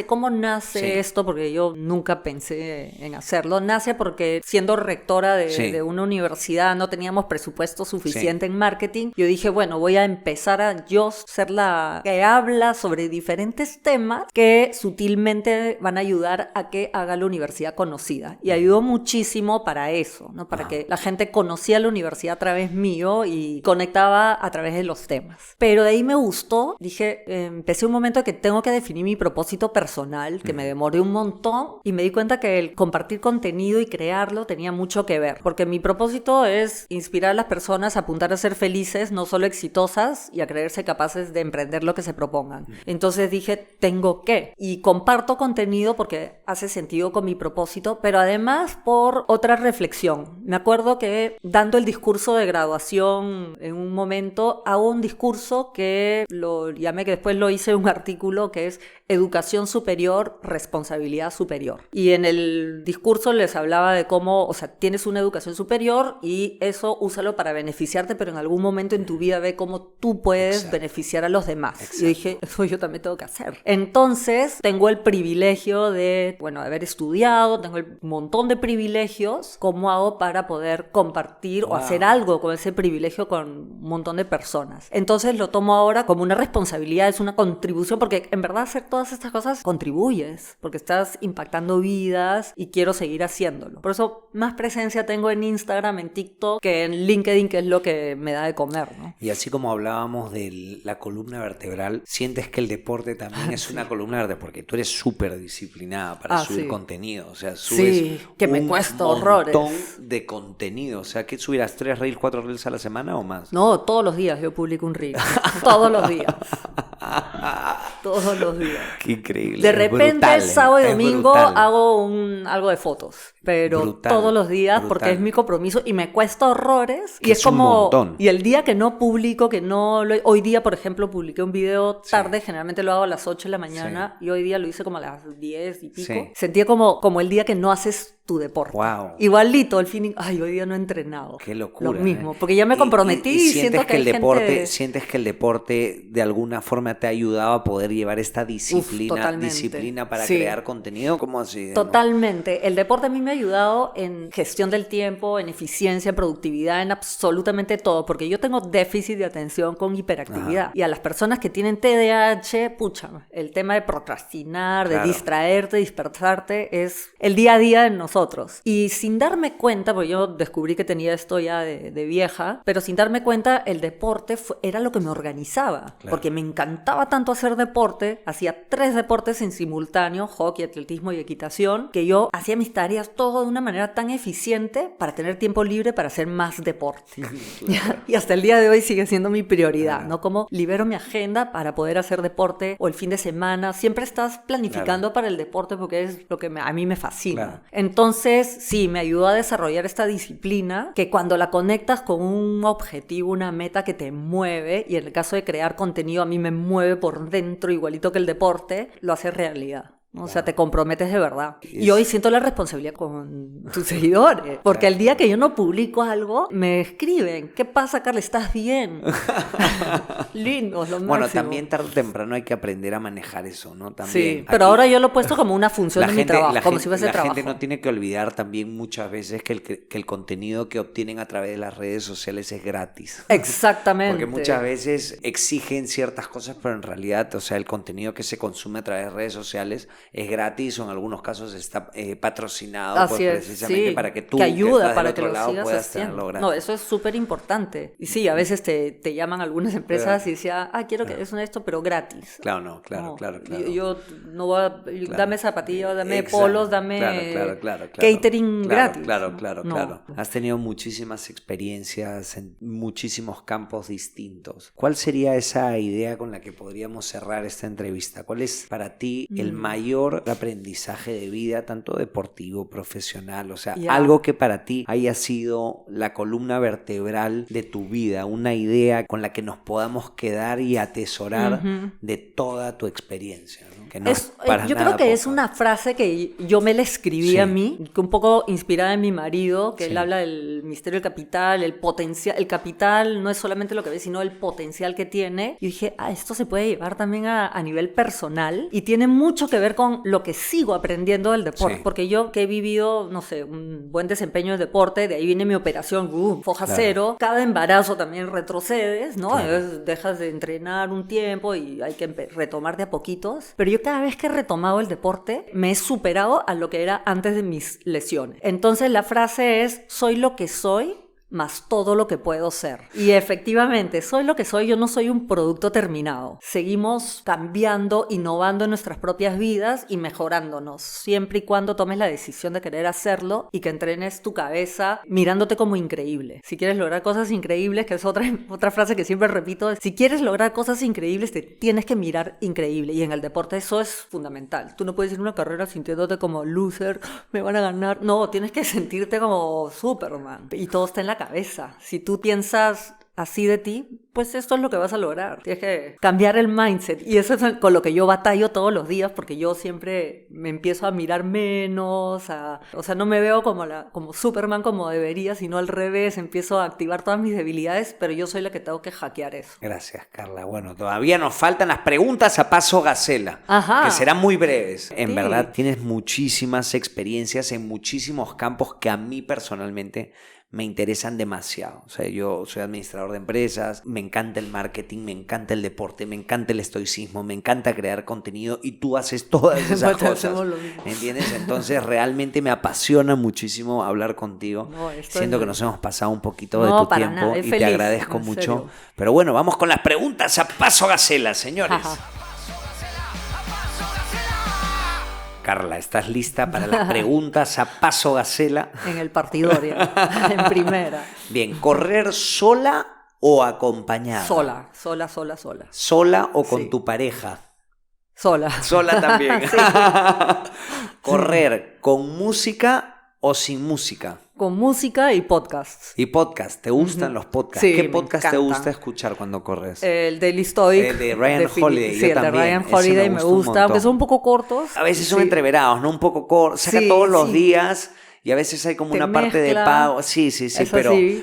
¿cómo nace esto? Porque yo nunca pensé en hacerlo. Nace porque siendo rectora de una universidad no teníamos presupuesto suficiente en marketing. Yo dije, bueno, voy a empezar a yo ser la que habla sobre diferentes temas que sutilmente van a ayudar a que haga la universidad conocida. Y ayudó muchísimo para eso, ¿no? Para que la gente conocía la universidad a través mío y conectaba a través de los temas. Pero de ahí me gustó, dije, empecé un momento que tengo que definir mi propósito personal, que me demoré un montón y me di cuenta que el compartir contenido y crearlo tenía mucho que ver, porque mi propósito es inspirar a las personas a apuntar a ser felices, no solo exitosas, y a creerse capaces de emprender lo que se propongan. Entonces dije, tengo que, y comparto contenido porque hace sentido con mi propósito, pero además por otra reflexión. Me acuerdo que dando el discurso de graduación en un momento, hago un discurso que lo llamé, que después lo hice un artículo, que es Educación Superior, Responsabilidad Superior. Y en el discurso les hablaba de cómo, o sea, tienes una educación superior y eso úsalo para beneficiarte, pero en algún momento en tu vida ve cómo tú puedes beneficiar a los demás. Y dije, eso yo también tengo que hacer. Entonces, tengo el privilegio de, bueno, haber estudiado, tengo un montón de privilegios como cómo hago para poder compartir o hacer algo con ese privilegio con un montón de personas. Entonces lo tomo ahora como una responsabilidad, es una contribución, porque en verdad hacer todas estas cosas contribuyes, porque estás impactando vidas y quiero seguir haciéndolo. Por eso más presencia tengo en Instagram, en TikTok, que en LinkedIn, que es lo que me da de comer, ¿no? Y así como hablábamos de la columna vertebral, ¿sientes que el deporte también es una columna vertebral? Porque tú eres súper disciplinada para subir contenido, o sea, subes que me cuesta horrores. Un montón de contenido, o sea, ¿qué subirás? ¿3 reels, 4 reels a la semana o más? No, todos los días yo publico un reel, todos los días. Todos los días. Qué increíble. De repente, brutal, sábado y domingo brutal. hago algo de fotos, pero brutal, todos los días porque es mi compromiso y me cuesta horrores. Y es como, un montón. Y el día que no publico, hoy día, por ejemplo, publiqué un video tarde, generalmente lo hago a las 8 de la mañana y hoy día lo hice como a las 10 y pico. Sentía como el día que no haces tu deporte. Wow. Igualito el feeling, hoy día no he entrenado. Qué locura. Lo mismo, porque ya me comprometí y siento que el deporte, sientes que el deporte de alguna forma te ha ayudado a poder llevar esta disciplina para crear contenido. ¿Cómo así? Totalmente. El deporte a mí me ha ayudado en gestión del tiempo, en eficiencia, en productividad, en absolutamente todo, porque yo tengo déficit de atención con hiperactividad. Y a las personas que tienen TDAH, el tema de procrastinar, de distraerte, dispersarte, es el día a día en nosotros. Y sin darme cuenta, porque yo descubrí que tenía esto ya de vieja, pero sin darme cuenta, el deporte era lo que me organizaba. Porque me encantaba tanto hacer deporte, hacía 3 deportes en simultáneo, hockey, atletismo y equitación, que yo hacía mis tareas todo de una manera tan eficiente para tener tiempo libre para hacer más deporte. Y hasta el día de hoy sigue siendo mi prioridad, ¿no? Como libero mi agenda para poder hacer deporte o el fin de semana. Siempre estás planificando para el deporte porque es lo que a mí me fascina. Entonces, sí, me ayudó a desarrollar esta disciplina que cuando la conectas con un objetivo, una meta que te mueve, y en el caso de crear contenido a mí me mueve por dentro igualito que el deporte, lo hace realidad. O sea, te comprometes de verdad. Y hoy siento la responsabilidad con tus seguidores. Porque el día que yo no publico algo, me escriben: ¿qué pasa, Carla? ¿Estás bien? Lindos, lo máximo. Bueno, también tarde o temprano hay que aprender a manejar eso, ¿no? También, sí, pero ahora yo lo he puesto como una función de mi trabajo, como si fuese trabajo. La gente no tiene que olvidar también muchas veces que el contenido que obtienen a través de las redes sociales es gratis. Exactamente. Porque muchas veces exigen ciertas cosas, pero en realidad, o sea, el contenido que se consume a través de redes sociales es gratis o en algunos casos está patrocinado precisamente para que tú que ayuda que para del que otro lo lado sigas puedas haciendo. tenerlo gratis. No, eso es súper importante. Y sí, a veces te llaman algunas empresas y decían: quiero que es esto, pero gratis. Claro. Yo no voy a... Dame zapatillas, dame polos, dame catering gratis. Claro. Has tenido muchísimas experiencias en muchísimos campos distintos. ¿Cuál sería esa idea con la que podríamos cerrar esta entrevista? ¿Cuál es para ti el mayor aprendizaje de vida, tanto deportivo, profesional? O sea, algo que para ti haya sido la columna vertebral de tu vida, una idea con la que nos podamos quedar y atesorar de toda tu experiencia, ¿no? Que no yo creo que es una frase que yo me la escribí a mí, que un poco inspirada en mi marido, que él habla del misterio del capital, el potencial. El capital no es solamente lo que ves, sino el potencial que tiene. Y dije, esto se puede llevar también a nivel personal y tiene mucho que ver con lo que sigo aprendiendo del deporte. Porque yo que he vivido, no sé, un buen desempeño del deporte, de ahí viene mi operación, foja cero. Cada embarazo también retrocedes, ¿no? Dejas de entrenar un tiempo y hay que retomar de a poquitos. Pero yo cada vez que he retomado el deporte me he superado a lo que era antes de mis lesiones. Entonces la frase es: soy lo que soy más todo lo que puedo ser. Y efectivamente, soy lo que soy, yo no soy un producto terminado. Seguimos cambiando, innovando en nuestras propias vidas y mejorándonos, siempre y cuando tomes la decisión de querer hacerlo y que entrenes tu cabeza mirándote como increíble. Si quieres lograr cosas increíbles, que es otra frase que siempre repito, si quieres lograr cosas increíbles, te tienes que mirar increíble. Y en el deporte eso es fundamental. Tú no puedes ir a una carrera sintiéndote como loser, me van a ganar. No, tienes que sentirte como Superman. Y todo está en la cabeza. Si tú piensas así de ti, pues esto es lo que vas a lograr. Tienes que cambiar el mindset. Y eso es con lo que yo batallo todos los días, porque yo siempre me empiezo a mirar menos, o sea, no me veo como Superman como debería, sino al revés, empiezo a activar todas mis debilidades, pero yo soy la que tengo que hackear eso. Gracias, Carla. Bueno, todavía nos faltan las preguntas a paso Gacela, que serán muy breves. En verdad, tienes muchísimas experiencias en muchísimos campos que a mí personalmente me interesan demasiado. O sea, yo soy administrador de empresas, me encanta el marketing, me encanta el deporte, me encanta el estoicismo, me encanta crear contenido y tú haces todas esas cosas. ¿Entiendes? Entonces realmente me apasiona muchísimo hablar contigo. Siento que nos hemos pasado un poquito de tu tiempo y te agradezco mucho. Serio. Pero bueno, vamos con las preguntas a paso Gacela, señores. Carla, ¿estás lista para las preguntas a paso Gacela? En el partidorio, en primera. Bien, ¿correr sola o acompañada? Sola. ¿Sola o con tu pareja? Sola. Sola también. Sí. ¿Correr con música o sin música? Con música y podcasts. ¿Y podcasts? ¿Te gustan los podcasts? Sí, ¿Qué podcast te gusta escuchar cuando corres? El Daily Stoic. El de Ryan Holiday. Sí, el de Ryan Holiday me gusta, aunque son un poco cortos. A veces son entreverados, ¿no? Un poco cortos. Saca todos los días. Y a veces hay como una parte de pago. Sí,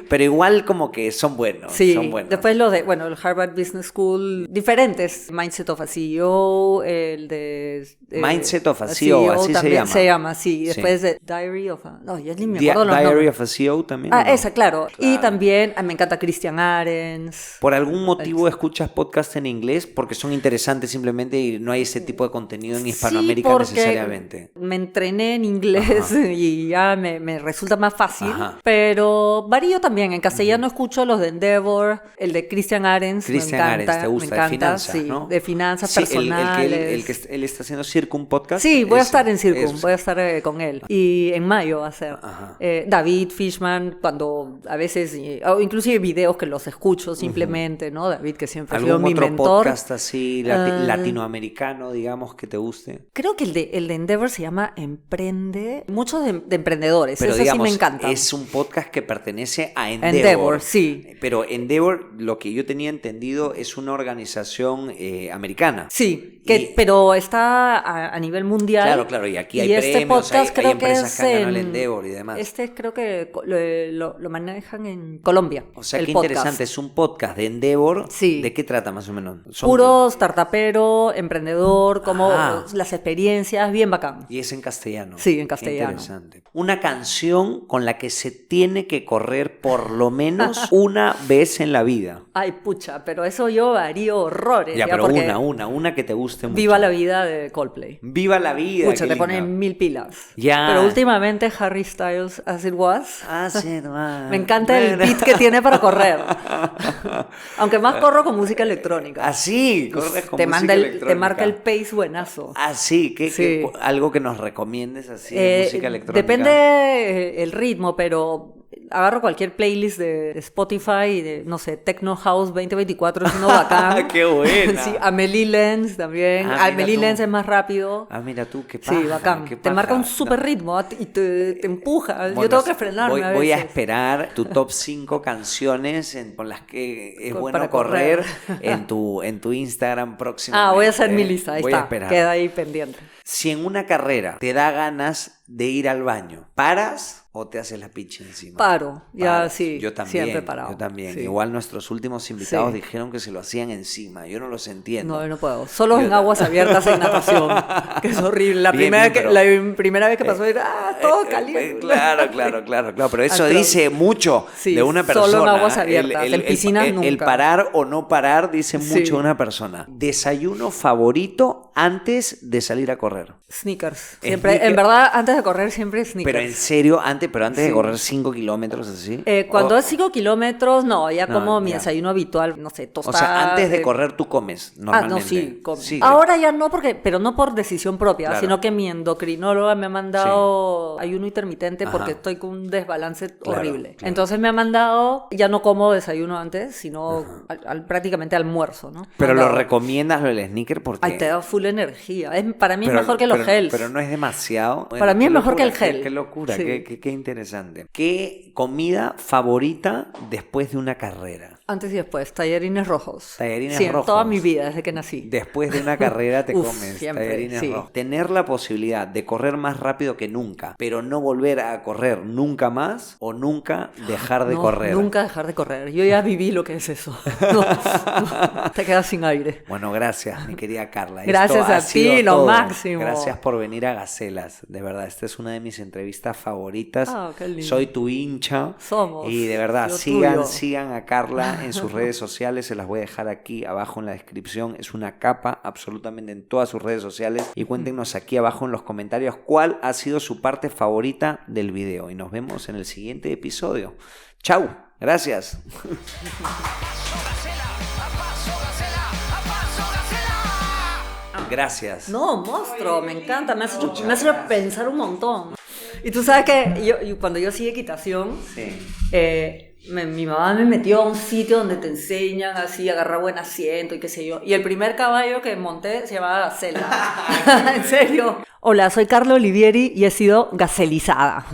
pero igual como que son buenos. Sí, son buenos. Después el Harvard Business School, diferentes. Mindset of a CEO, el de... Mindset of a CEO, así se llama, sí. Después de Diary of a... No, ya ni me acuerdo los Diary nombres. of a CEO también. Esa, claro. Y también me encanta Christian Arens. ¿Por algún motivo escuchas podcasts en inglés? Porque son interesantes simplemente y no hay ese tipo de contenido en Hispanoamérica necesariamente. Me entrené en inglés y ya me resulta más fácil, pero varío también. En castellano escucho los de Endeavor, el de Christian Arens. Christian Arens, ¿te gusta? De finanzas, ¿no? De finanzas personales. El que él está haciendo Circum Podcast. Sí, voy a estar en Circum, voy a estar con él. Y en mayo va a ser. David Fishman, cuando a veces, o inclusive videos que los escucho simplemente, ¿no? David, que siempre ha sido mi mentor. ¿Algún otro podcast así latinoamericano, digamos, que te guste? Creo que el de Endeavor se llama Emprende. Muchos de emprendedores. Pero eso digamos, sí me encanta. Es un podcast que pertenece a Endeavor. Endeavor, sí. Pero Endeavor, lo que yo tenía entendido, es una organización americana. Sí, pero está a nivel mundial. Claro, y aquí hay premios, hay empresas que han ganado el Endeavor y demás. Creo que lo manejan en Colombia. O sea, qué interesante, es un podcast de Endeavor. Sí. ¿De qué trata más o menos? Puro startupero, emprendedor, como las experiencias, bien bacán. Y es en castellano. Sí, en castellano. Qué interesante. Una canción con la que se tiene que correr por lo menos una vez en la vida. Ay, pucha, pero eso yo haría horrores. Ya, pero una que te guste mucho. Viva la vida de Coldplay. Viva la vida. Pucha, te ponen 1000 pilas. Ya. Pero últimamente Harry Styles, As It Was. As It Was. Me encanta el beat que tiene para correr. Aunque más corro con música electrónica. Así, corres con música electrónica. Te marca el pace buenazo. Así, algo que nos recomiendes así de música electrónica. Depende el ritmo, pero agarro cualquier playlist de Spotify, no sé, Techno House 2024 es uno bacán. ¡Qué buena! Sí, Amelie Lenz también. Amelie Lenz es más rápido. Mira tú, qué paja. Sí, bacán. Te marca un súper ritmo y te empuja. Bueno, yo tengo que frenarme voy a esperar tu top 5 canciones con las que es bueno correr en tu Instagram próximo. Voy a hacer mi lista, ahí voy está. A esperar. Queda ahí pendiente. Si en una carrera te da ganas de ir al baño, ¿paras o te haces la picha encima? Paro, sí. Yo también, siempre parado. Yo también. Sí. Igual nuestros últimos invitados dijeron que se lo hacían encima. Yo no los entiendo. No, yo no puedo. Solo en aguas abiertas en natación, que es horrible. La primera vez que pasó era todo caliente. Claro. Pero eso dice mucho de una persona. Solo en aguas abiertas. En piscinas nunca. El parar o no parar dice mucho de una persona. ¿Desayuno favorito antes de salir a correr? Sneakers. Siempre, en verdad, antes de correr siempre sneakers. Pero en serio, antes de correr 5 kilómetros así. Cuando es 5 kilómetros, no, ya como mi desayuno habitual, no sé, tostada. O sea, antes de correr tú comes normalmente. Sí. Ahora ya no, pero no por decisión propia, sino que mi endocrinóloga me ha mandado ayuno intermitente porque estoy con un desbalance horrible. Claro. Entonces me ha mandado, ya no como desayuno antes, sino prácticamente almuerzo, ¿no? Pero lo recomiendas lo del sneaker porque... Te da full energía. Para mí es mejor que los gels. Pero no es demasiado. Para mí mí es mejor que el gel. Qué locura, Sí. qué interesante. ¿Qué comida favorita después de una carrera? Antes y después, tallarines rojos. Tallarines sí, rojos. Toda mi vida, desde que nací. Después de una carrera te Uf, comes siempre, tallarines sí. rojos. Tener la posibilidad de correr más rápido que nunca, pero no volver a correr nunca más o nunca dejar de correr. Nunca dejar de correr. Yo ya viví lo que es eso. No, te quedas sin aire. Bueno, gracias, mi querida Carla. Gracias a ti, lo máximo. Gracias por venir a Gacelas. De verdad, esta es una de mis entrevistas favoritas. Qué lindo. Soy tu hincha. Somos. Y de verdad, Lo sigan tuyo. a Carla en sus redes sociales. Se las voy a dejar aquí abajo en la descripción. Es una capa absolutamente en todas sus redes sociales. Y cuéntenos aquí abajo en los comentarios cuál ha sido su parte favorita del video. Y nos vemos en el siguiente episodio. ¡Chau! Gracias. Gracias. No, monstruo, me encanta, me has hecho pensar un montón. Y tú sabes que cuando yo hacía equitación, Sí. mi mamá me metió a un sitio donde te enseñan así a agarrar buen asiento y qué sé yo. Y el primer caballo que monté se llamaba Gacela. En serio. Hola, soy Carla Olivieri y he sido gacelizada.